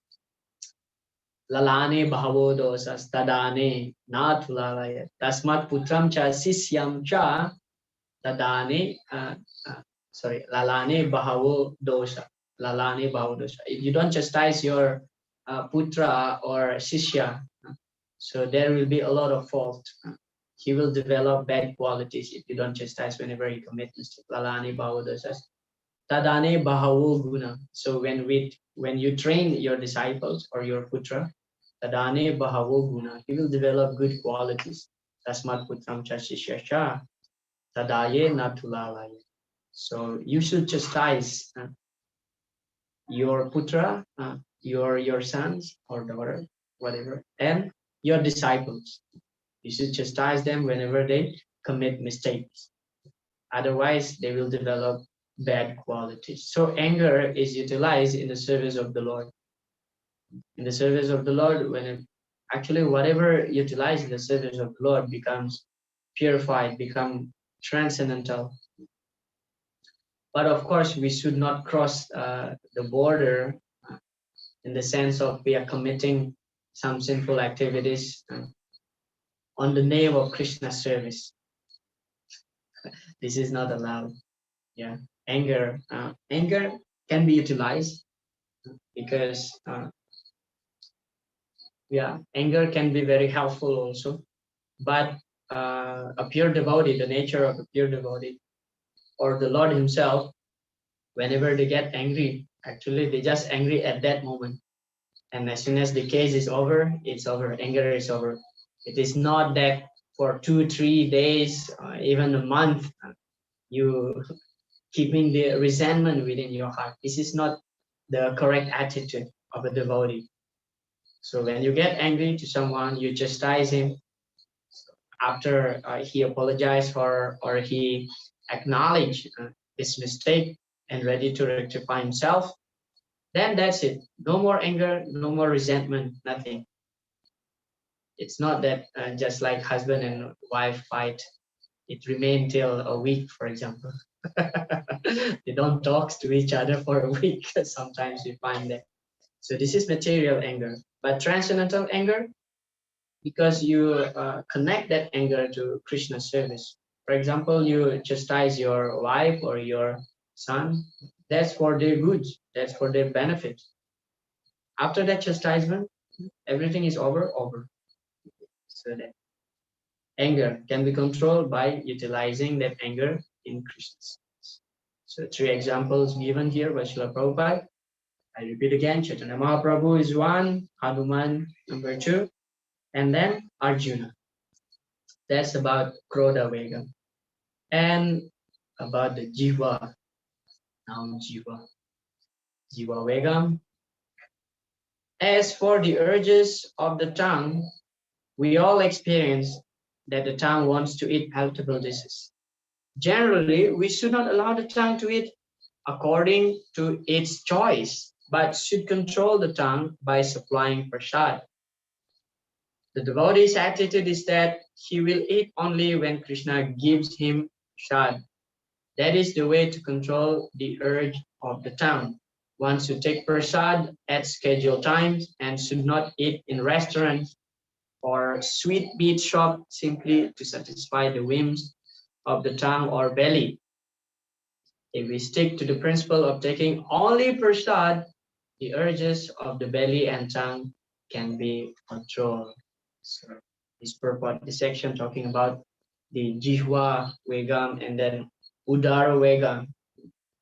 lalane bhavo dosas tadane nathulalaya tasmat putram cha sisyam cha tadane lalane bhavo dosha. Lalane bhavo dosha. If you don't chastise your putra or sishya, so there will be a lot of fault. He will develop bad qualities if you don't chastise whenever he commits mistake. Lalane bhavo dosas tadane bhavo guna. So when you train your disciples or your putra, tadane bhavo guna, he will develop good qualities. Tasmat putram cha sishya tadaye natulalaye. So you should chastise your putra, your sons or daughter, whatever, and your disciples. You should chastise them whenever they commit mistakes. Otherwise, they will develop bad qualities. So anger is utilized in the service of the Lord. In the service of the Lord, actually whatever utilized in the service of the Lord becomes purified, become transcendental. But of course, we should not cross the border in the sense of we are committing some sinful activities on the name of Krishna service. This is not allowed. Yeah, anger can be utilized because anger can be very helpful also. But a pure devotee, the nature of a pure devotee, or the Lord Himself, whenever they get angry, actually they just angry at that moment. And as soon as the case is over, it's over. Anger is over. It is not that for 2-3 days, even a month, you keeping the resentment within your heart. This is not the correct attitude of a devotee. So when you get angry to someone, you chastise him. After he apologized for or he acknowledged his mistake and ready to rectify himself, then that's it. No more anger, no more resentment, nothing. It's not that just like husband and wife fight, it remains till a week, for example. They don't talk to each other for a week. Sometimes we find that. So this is material anger. But transcendental anger, because you connect that anger to Krishna service. For example, you chastise your wife or your son, that's for their good, that's for their benefit. After that chastisement, everything is over. So that anger can be controlled by utilizing that anger in Krishna service. So 3 examples given here by Srila Prabhupada. I repeat again, Chaitanya Mahaprabhu is 1, Hanuman number 2, and then Arjuna. That's about Krodha Vega. And about the Jiva, now Jiva Vega. As for the urges of the tongue, we all experience that the tongue wants to eat palatable dishes. Generally, we should not allow the tongue to eat according to its choice, but should control the tongue by supplying prasad. The devotee's attitude is that he will eat only when Krishna gives him prasad. That is the way to control the urge of the tongue. One should take prasad at scheduled times and should not eat in restaurants or sweet meat shop simply to satisfy the whims of the tongue or belly. If we stick to the principle of taking only prasad, the urges of the belly and tongue can be controlled. So this purport, this section talking about the Jihva Vegam and then Udara Vegam.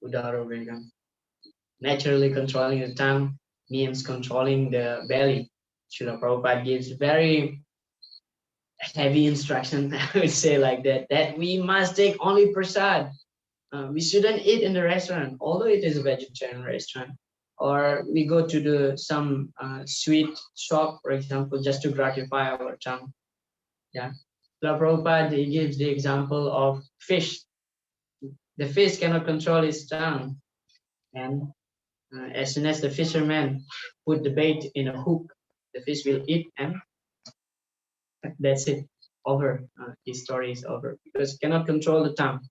Udara Vegam. Naturally controlling the tongue means controlling the belly. Srila Prabhupada gives very heavy instruction, I would say like that we must take only prasad. We shouldn't eat in the restaurant, although it is a vegetarian restaurant. Or we go to some sweet shop, for example, just to gratify our tongue. Yeah. Srila Prabhupada, he gives the example of fish. The fish cannot control its tongue. And as soon as the fisherman put the bait in a hook, the fish will eat and that's it. over. His story is over because he cannot control the tongue.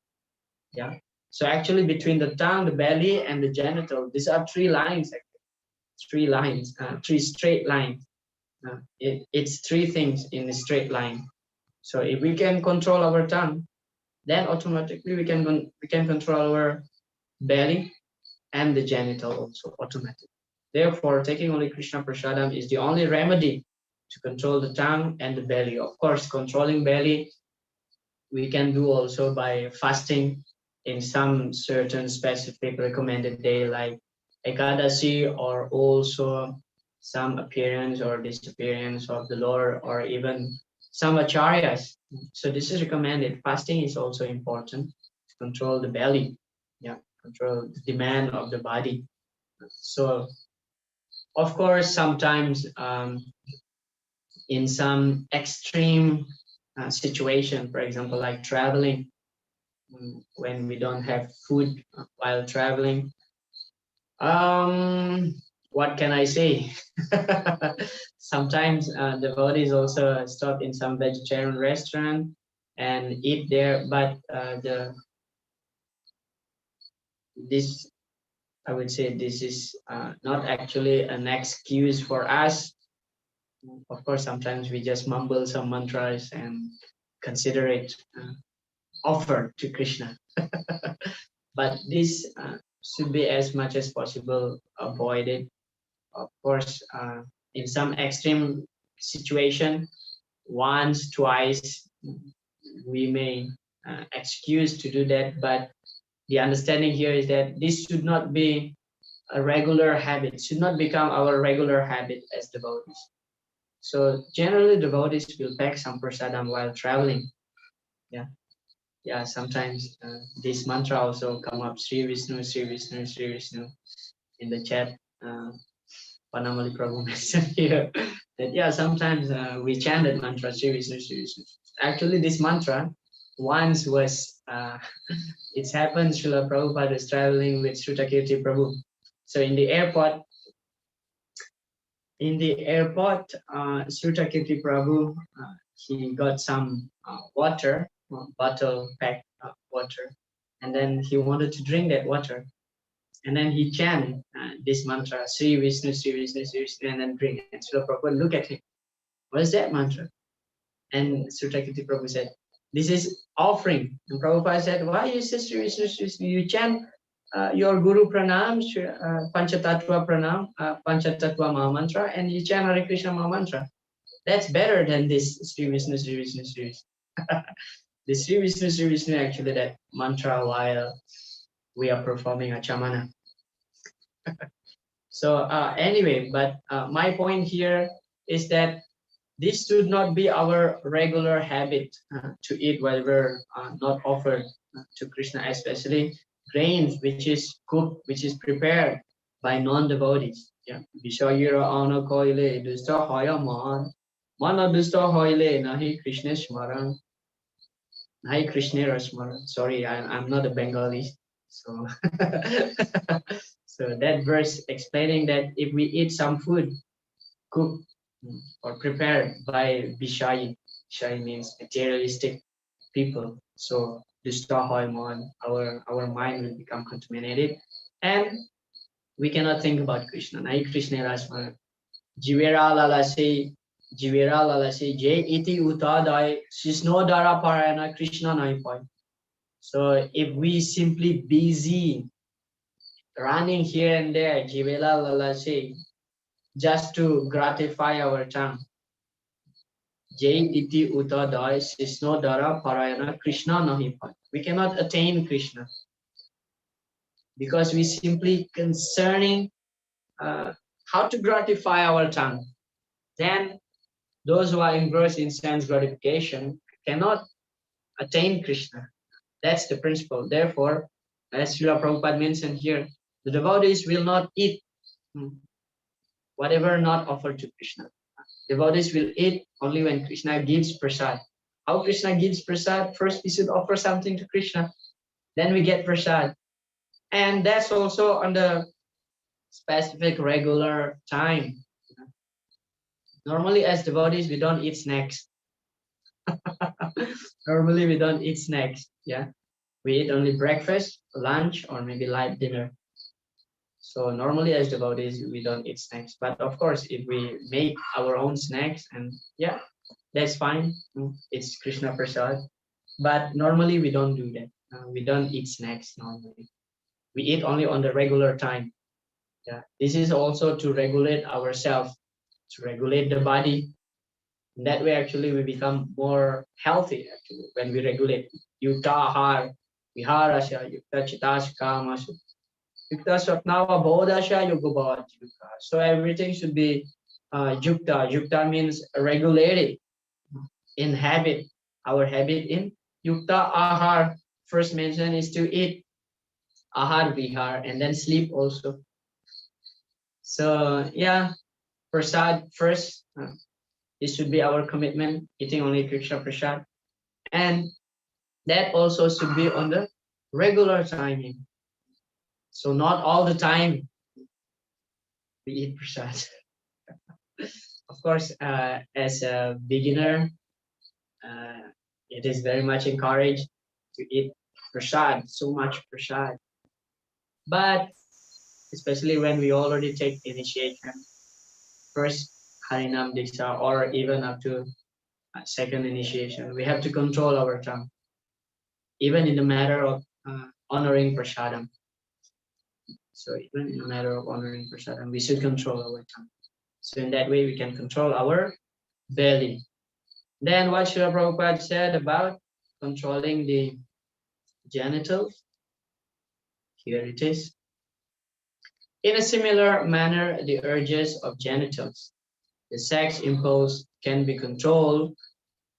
Yeah. So actually, between the tongue, the belly, and the genital, these are three lines. Three lines, three straight lines. It's three things in a straight line. So if we can control our tongue, then automatically we can control our belly and the genital also automatically. Therefore, taking only Krishna Prasadam is the only remedy to control the tongue and the belly. Of course, controlling belly we can do also by fasting in some certain specific recommended day like Ekadasi, or also some appearance or disappearance of the Lord, or even some acharyas. So this is recommended. Fasting is also important to control the belly, yeah, control the demand of the body. So of course, sometimes in some extreme situation, for example, like traveling, when we don't have food while traveling. What can I say? Sometimes devotees also stop in some vegetarian restaurant and eat there, but this, I would say, this is not actually an excuse for us. Of course, sometimes we just mumble some mantras and consider it offer to Krishna. But this should be as much as possible avoided. Of course, in some extreme situation, once, twice, we may excuse to do that. But the understanding here is that this should not be a regular habit, should not become our regular habit as devotees. So generally, devotees will pack some prasadam while traveling. Yeah. Yeah, sometimes this mantra also come up, Sri Vishnu, Sri Vishnu, Sri Vishnu, in the chat. Panamali Prabhu mentioned here that yeah, sometimes we chant that mantra, Sri Vishnu, Sri Vishnu. Actually, this mantra once was, it's happened, Srila Prabhupada is traveling with Srutakirti Prabhu. So in the airport, Srutakirti Prabhu, he got some water, bottle packed water, and then he wanted to drink that water. And then he chanted this mantra, Sri Vishnu, Sri Vishnu, Sri Vishnu, and then drink. And Srila Prabhupada look at him. What is that mantra? And Srutakirti Prabhu said, this is offering. And Prabhupada said, why you say Sri Vishnu, Sri Vishnu? You chant your Guru Pranam, Panchatattva Pranam, Panchatattva Maha Mantra, and you chant Hare Krishna Maha Mantra. That's better than this Sri Vishnu, Sri Vishnu, Sri Vishnu. The Sri Vishnu, Sri Vishnu, actually that mantra while we are performing Achamana. So anyway, but my point here is that this should not be our regular habit to eat whatever not offered to Krishna, especially grains which is cooked, which is prepared by non-devotees. Yeah. Vishayira ana koile dusta hoya man, mana dusta hoile nahi Krishna smaran, nahi Krishna smaran. Sorry, I'm not a Bengali, so so that verse explaining that if we eat some food cooked or prepared by Bishai. Bishai means materialistic people. So our mind will become contaminated, and we cannot think about Krishna. Nai Krishna Rasma. Jivera lalase Jai iti utadai Sisno dara parayana Krishna nai pai. So if we simply busy running here and there, Jivera lalase, just to gratify our tongue, Jai iti utadai Sisno dara parayana Krishna nahi pai. We cannot attain Krishna because we simply concerning how to gratify our tongue. Then those who are engrossed in sense gratification cannot attain Krishna. That's the principle. Therefore, as Srila Prabhupada mentioned here, the devotees will not eat whatever not offered to Krishna. Devotees will eat only when Krishna gives prasad. How Krishna gives prasad? First we should offer something to Krishna, then we get prasad. And that's also on the specific regular time. Normally as devotees, we don't eat snacks. Normally we don't eat snacks. Yeah, we eat only breakfast, lunch, or maybe light dinner. So normally as devotees, we don't eat snacks. But of course, if we make our own snacks, and yeah, that's fine. It's Krishna Prasad. But normally we don't do that. We don't eat snacks normally. We eat only on the regular time. Yeah, this is also to regulate ourselves, to regulate the body. In that way, actually, we become more healthy. Actually, when we regulate yukta ahar, viharasya, yukta chitas kamasya, yukta swapnava bodhasya, yoga bhavat yukta. So everything should be yukta. Yukta means regulated in habit. Our habit in yukta ahar. First mention is to eat ahar vihar and then sleep also. So yeah, prasad first. This should be our commitment, eating only Krishna prasad. And that also should be on the regular timing. So not all the time we eat prasad. Of course, as a beginner, uh, it is very much encouraged to eat prasad, so much prasad. But especially when we already take initiation, first Harinam Diksha, or even up to second initiation, we have to control our tongue, even in the matter of honoring prasadam. So even in the matter of honoring prasadam, we should control our tongue. So in that way, we can control our belly. Then what Srila Prabhupada said about controlling the genitals, here it is. In a similar manner, the urges of genitals, the sex impulse can be controlled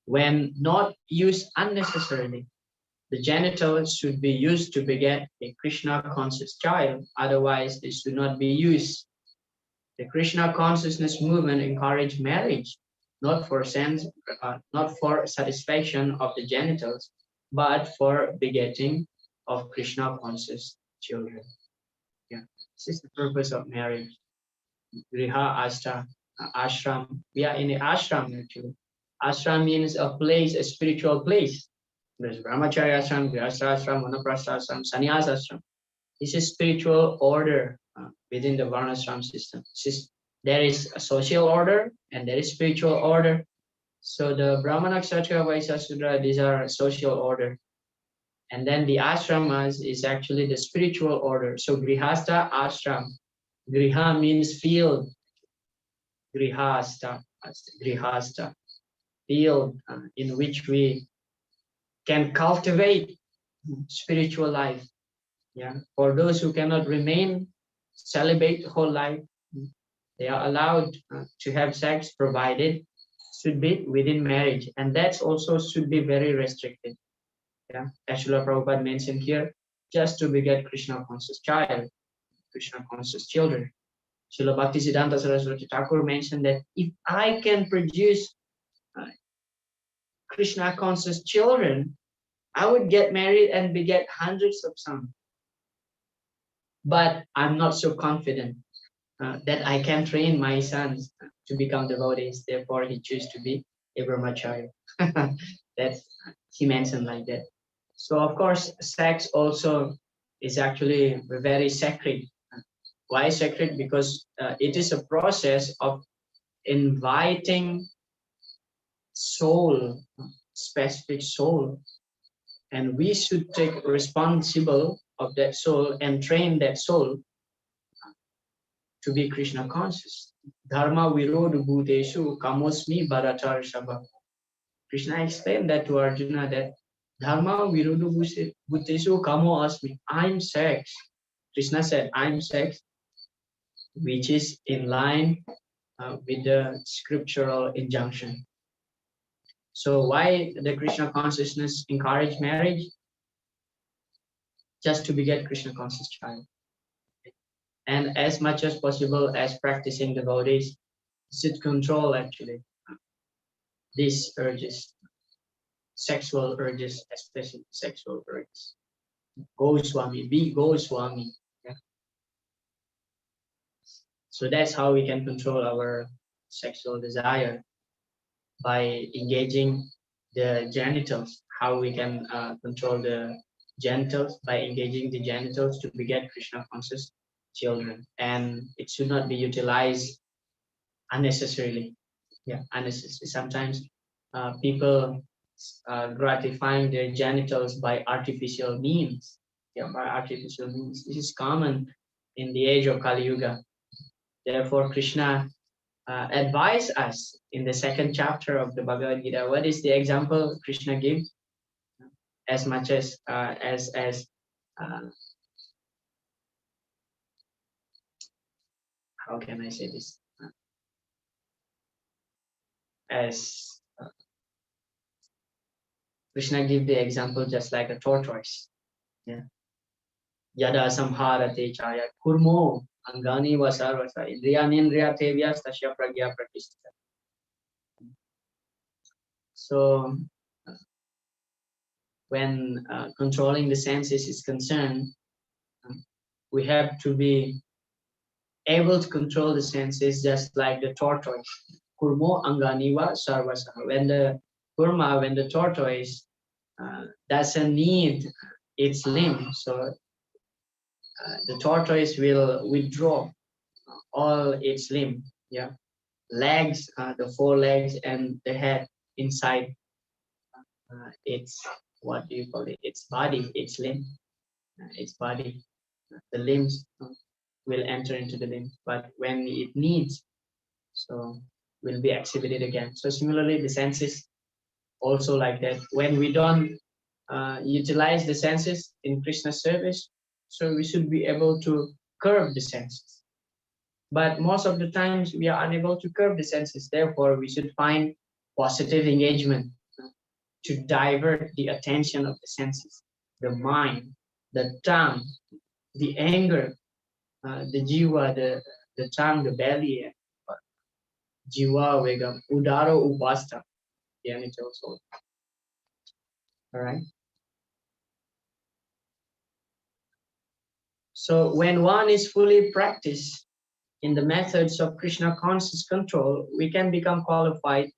when not used unnecessarily. The genitals should be used to beget a Krishna conscious child, otherwise they should not be used. The Krishna consciousness movement encouraged marriage, not for not for satisfaction of the genitals, but for begetting of Krishna conscious children. Yeah, this is the purpose of marriage. Griha ashram. We are in the ashram actually. Ashram means a place, a spiritual place. There's brahmacharya ashram, grihastha ashram, vanaprastha ashram, sannyas ashram. This is spiritual order within the varnashram system. There is a social order and there is spiritual order. So the Brahmana, Kshatriya, Vaishya, Sudra, these are social order. And then the ashramas is actually the spiritual order. So grihastha ashram. Griha means field. Grihastha, grihastha, field in which we can cultivate spiritual life. Yeah, for those who cannot remain celibate whole life, they are allowed to have sex, provided should be within marriage, and that's also should be very restricted. Yeah, as Srila Prabhupada mentioned here, just to beget Krishna conscious child, Krishna conscious children. Srila Bhaktisiddhanta Saraswati Thakur mentioned that if I can produce uh, Krishna conscious children, I would get married and beget hundreds of sons. But I'm not so confident that I can train my sons to become devotees. Therefore, he chose to be a brahmacharya. That's he mentioned like that. So of course, sex also is actually very sacred. Why sacred? Because it is a process of inviting soul, specific soul, and we should take responsible of that soul and train that soul to be Krishna conscious. Dharma virodha bhuteshu kamosmi bharatar shabha. Krishna explained that to Arjuna that Dharma virodha bhuteshu kamo asmi. I'm sex. Krishna said, I'm sex, which is in line with the scriptural injunction. So why the Krishna consciousness encourage marriage? Just to beget Krishna conscious child. And as much as possible as practicing devotees should control actually these urges, sexual urges, especially sexual urges. Goswami, be Goswami. Yeah. So that's how we can control our sexual desire, by engaging the genitals, how we can control the genitals by engaging the genitals to beget Krishna conscious children, and it should not be utilized unnecessarily. Yeah, unnecessary. Sometimes people gratifying their genitals by artificial means. Yeah, by artificial means. This is common in the age of Kali Yuga. Therefore, Krishna advise us in the second chapter of the Bhagavad Gita. What is the example Krishna gives? As much as uh, how can I say this? As Krishna give the example just like a tortoise. Yeah. Yada samharate chaya kurmo angani vasarvasa indriyanindriya tevyas tasya pragya pratisthita. So when controlling the senses is concerned, we have to be able to control the senses just like the tortoise. Kurmo anganiva sarvasa. When the tortoise doesn't need its limb, so the tortoise will withdraw all its limb. Yeah, legs, the four legs and the head inside its, what do you call it? Its body, its limb, its body. The limbs will enter into the limb, but when it needs, so will be exhibited again. So similarly, the senses also like that. When we don't utilize the senses in Krishna's service, so we should be able to curb the senses. But most of the times we are unable to curb the senses. Therefore, we should find positive engagement to divert the attention of the senses, the mind, the tongue, the anger, the jiva, the tongue, the belly, jiva vegam, udaro upasta, genitals also. All right. So when one is fully practiced in the methods of Krishna conscious control, we can become qualified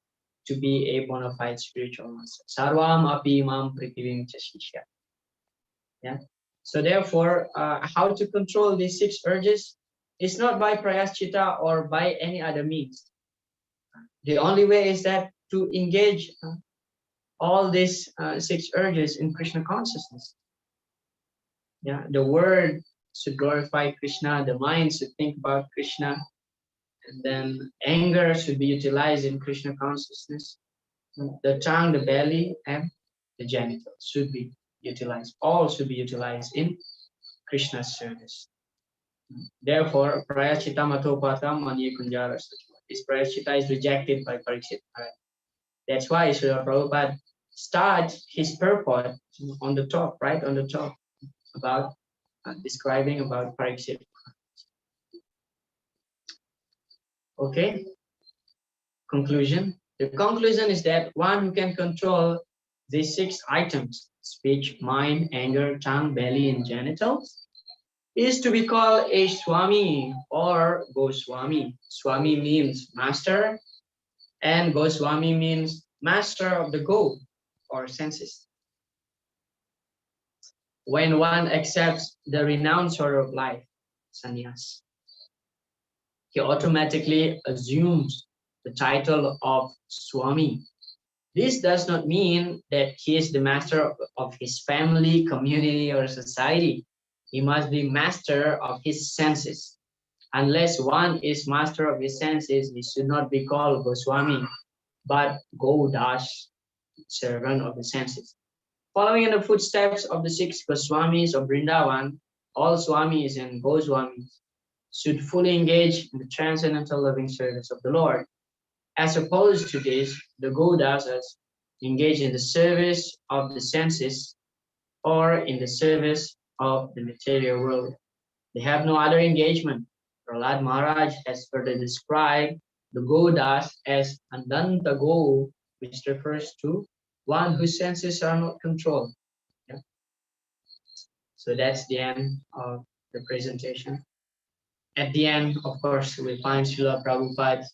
to be a bona fide spiritual master. Sarvam api mam prithivim chashishya. Yeah. So therefore, how to control these six urges is not by prayaschita or by any other means. The only way is that to engage all these six urges in Krishna consciousness. Yeah, the word should glorify Krishna, the mind should think about Krishna, and then anger should be utilized in Krishna consciousness. The tongue, the belly, and the genitals should be utilized. All should be utilized in Krishna's service. Therefore, prayachita matopatam manye kunjara. This prayachita is rejected by Parikshit. That's why Srila Prabhupada starts his purport on the top, right on the top, about describing about Parikshit. Okay. Conclusion. The conclusion is that one who can control these six items, speech, mind, anger, tongue, belly, and genitals, is to be called a Swami or Goswami. Swami means master, and Goswami means master of the go or senses. When one accepts the renowned sort of life, sannyas, he automatically assumes the title of Swami. This does not mean that he is the master of his family, community, or society. He must be master of his senses. Unless one is master of his senses, he should not be called Goswami, but Godas, servant of the senses. Following in the footsteps of the six Goswamis of Vrindavan, all Swamis and Goswamis should fully engage in the transcendental loving service of the Lord. As opposed to this, the Godasas engage in the service of the senses or in the service of the material world. They have no other engagement. Prahlad Maharaj has further described the Godas as Andanta Go, which refers to one whose senses are not controlled. Yeah. So that's the end of the presentation. At the end, of course, we find Srila Prabhupada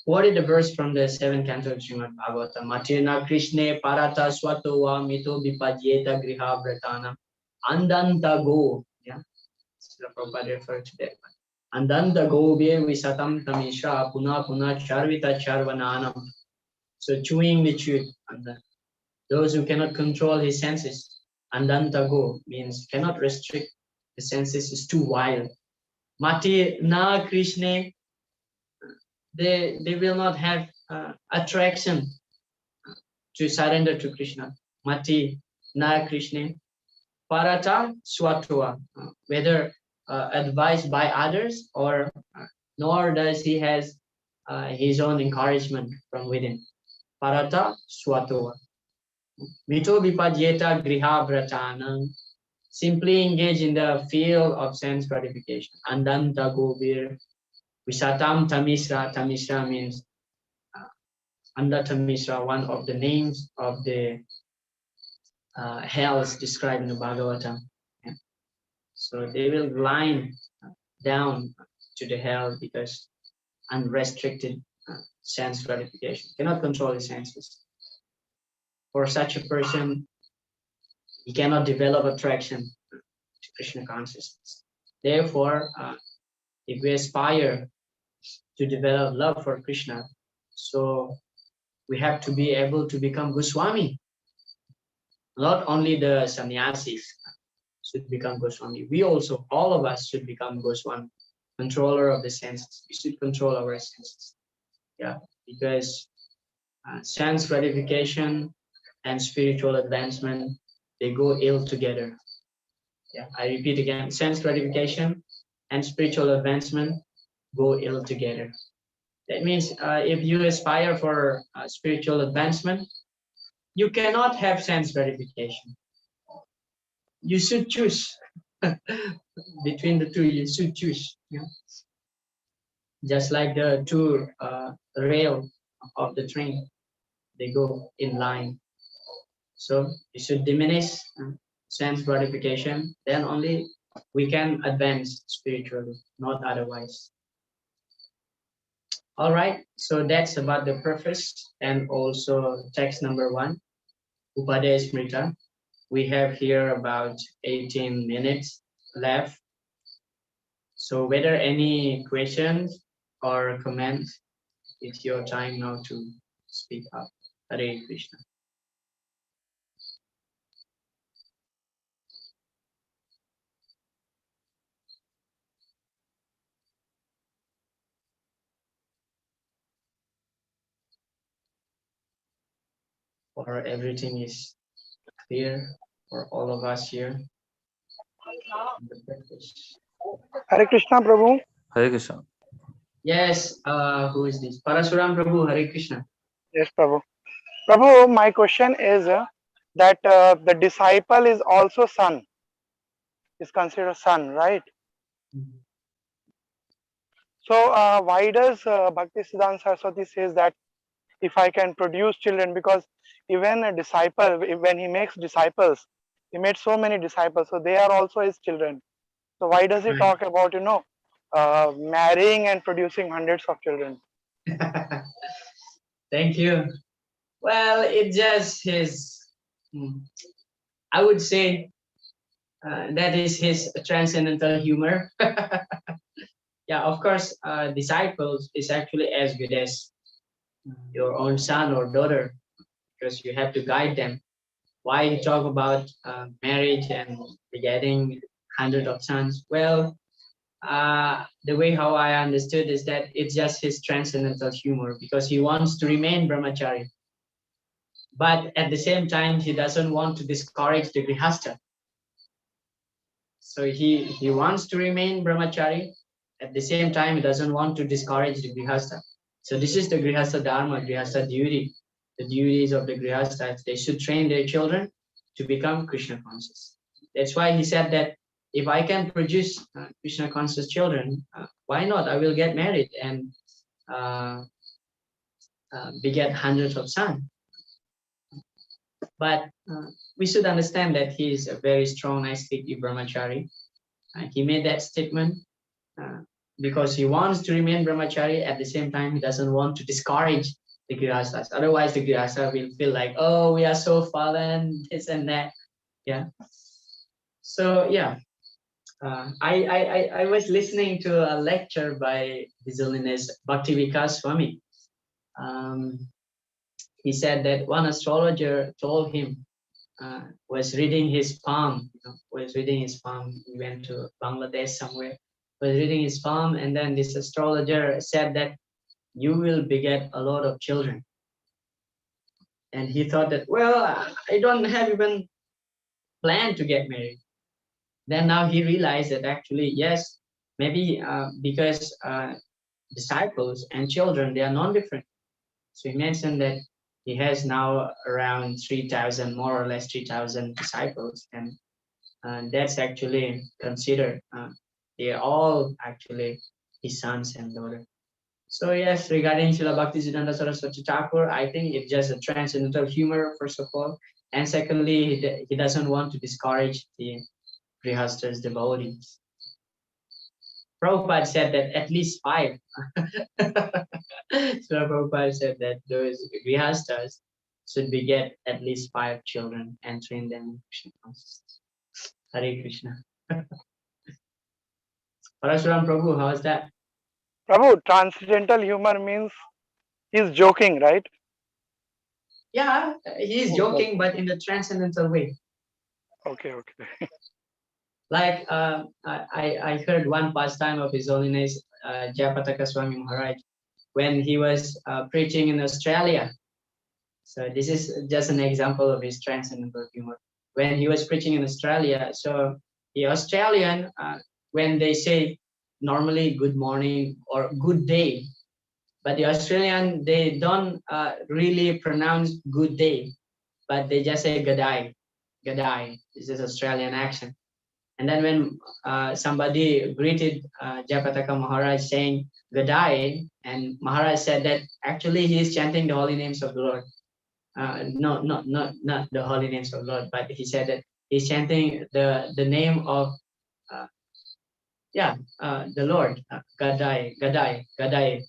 quoted the verse from the 7th canto of Srimad Bhagavatam. Matirna Krishne Parata Swato Va Mito Vipadyeta Griha Vratanam Andanta Go. Yeah, Srila Prabhupada referred to that one. Andanta Go Be Visatam Tamisha Puna Puna Charvita Charvananam. So chewing the chewed. And those who cannot control his senses. Andanta Go means cannot restrict the senses, is too wild. Mati na Krishna, they will not have attraction to surrender to Krishna. Mati na Krishna, parata swatva, whether advised by others or nor does he has his own encouragement from within. Parata swatva. Mito vipadyeta griha vratanam, simply engage in the field of sense gratification. Andanta govir visatam tamisra. Tamisra means Andatamisra, one of the names of the hells described in the Bhagavatam. Yeah. So they will blind down to the hell because unrestricted sense gratification, cannot control his senses. For such a person, he cannot develop attraction to Krishna consciousness. Therefore, if we aspire to develop love for Krishna, so we have to be able to become Goswami. Not only the sannyasis should become Goswami, we also, all of us should become Goswami, controller of the senses. We should control our senses. Yeah, because sense gratification and spiritual advancement, they go ill together. Yeah, I repeat again, sense gratification and spiritual advancement go ill together. That means if you aspire for spiritual advancement, you cannot have sense gratification. You should choose between the two. You should choose. Yeah? Just like the two rail of the train, they go in line. So you should diminish sense gratification. Then only we can advance spiritually, not otherwise. All right. So that's about the preface and also text number 1, Upadesamrta. We have here about 18 minutes left. So whether any questions or comments, it's your time now to speak up. Hare Krishna. For everything is clear for all of us here. Hare Krishna, Prabhu. Hare Krishna. Yes, who is this? Parasuram Prabhu, Hare Krishna. Yes, Prabhu. Prabhu, my question is that the disciple is also son, is considered son, right? So why does Bhaktisiddhanta Saraswati says that if I can produce children, because even a disciple, when he makes disciples, he made so many disciples, so they are also his children. So why does he talk about, marrying and producing hundreds of children? Thank you. Well, it's just his, I would say that is his transcendental humor. Yeah, of course, disciples is actually as good as your own son or daughter, because you have to guide them. Why you talk about marriage and begetting hundreds of sons? Well, the way how I understood is that it's just his transcendental humor, because he wants to remain brahmachari. But at the same time, he doesn't want to discourage the grihastha. So he wants to remain brahmachari. At the same time, he doesn't want to discourage the grihastha. So this is the grihastha dharma, grihastha duty. The duties of the grihastha, they should train their children to become Krishna conscious. That's why he said that if I can produce Krishna conscious children, why not? I will get married and beget hundreds of sons. But we should understand that he is a very strong ascetic brahmachari. He made that statement because he wants to remain brahmachari. At the same time, he doesn't want to discourage the grihasthas. Otherwise, the grihastha will feel like, oh, we are so fallen, this and that. Yeah. So yeah, I was listening to a lecture by His Holiness Bhakti Vikas Swami. He said that one astrologer told him, was reading his palm, was reading his palm. He went to Bangladesh somewhere, was reading his palm, and then this astrologer said that you will beget a lot of children. And he thought that, well, I don't have even planned to get married. Then now he realized that actually, yes, maybe because disciples and children, they are non-different. So he mentioned that he has now around 3,000, more or less 3,000 disciples, and that's actually considered, they are all actually his sons and daughters. So yes, regarding Srila Bhaktisiddhanta Saraswati Thakur, I think it's just a transcendental humor, first of all, and secondly, he doesn't want to discourage the Grihasthas devotees. Prabhupada said that at least 5. So Prabhupada said that those Grihasthas should beget at least 5 children and train them in Krishna consciousness. Hare Krishna. Parashuram Prabhu, how is that? Prabhu, transcendental humor means he's joking, right? Yeah, he's joking, but in a transcendental way. Okay, okay. Like I heard one pastime of His Holiness Jayapataka Swami Maharaj when he was preaching in Australia. So this is just an example of his transcendental humor. When he was preaching in Australia, so the Australian, when they say normally good morning or good day, but the Australian, they don't really pronounce good day, but they just say gadai, gadai. This is Australian accent. And then when somebody greeted Jayapataka Maharaj saying gadai, and Maharaj said that actually he is chanting the holy names of the Lord. No, not the holy names of Lord, but he said that he's chanting the name of the Lord, Gadai, Gadai, Gadai,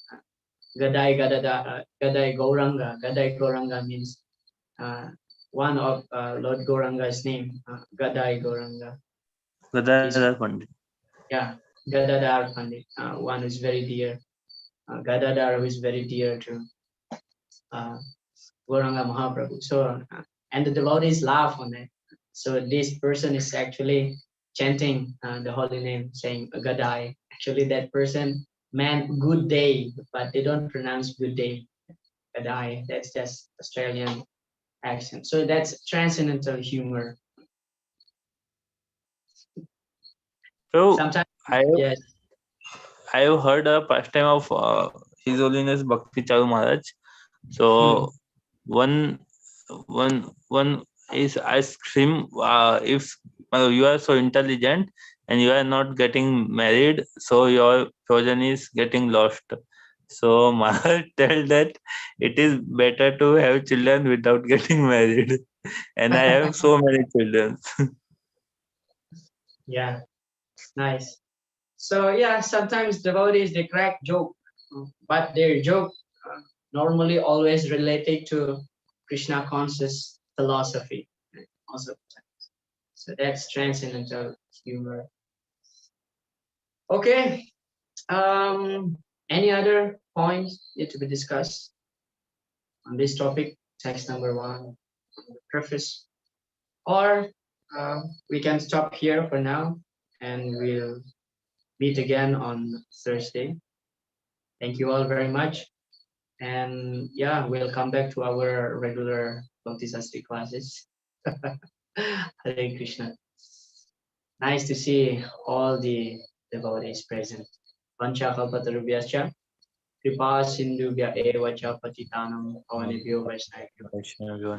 Gadai, Gadai Gauranga. Gadai Gauranga means one of Lord Gauranga's name, Gadai Gauranga. Gadadhar Pandit. Yeah, Gadadhar Pandit, one who's very dear. Gadadhar, who is very dear to Gauranga Mahaprabhu. So, and the devotees laugh on it. So this person is actually chanting the holy name, saying Gadai. Actually, that person meant good day, but they don't pronounce good day, Gadai. That's just Australian accent. So that's transcendental humor. So Sometimes, I yes. have heard a pastime of His Holiness Bhakti Charu Maharaj. So one is asked him if you are so intelligent and you are not getting married, so your progeny is getting lost. So Maharaj tell that it is better to have children without getting married, and I have so many children. Yeah, nice. So yeah, sometimes devotees, they crack joke, but their joke normally always related to Krishna conscious philosophy. Also, so that's transcendental humor. Okay. Any other points need to be discussed on this topic? Text number 1, the preface, or we can stop here for now, and we'll meet again on Thursday. Thank you all very much. And yeah, we'll come back to our regular Bhakti Sastri classes. Hare Krishna. Nice to see all the devotees present. Vancha kalpatarubhyascha, kripa sindhubhya eva cha patitanam pavanebhyo vaishnavibhyo.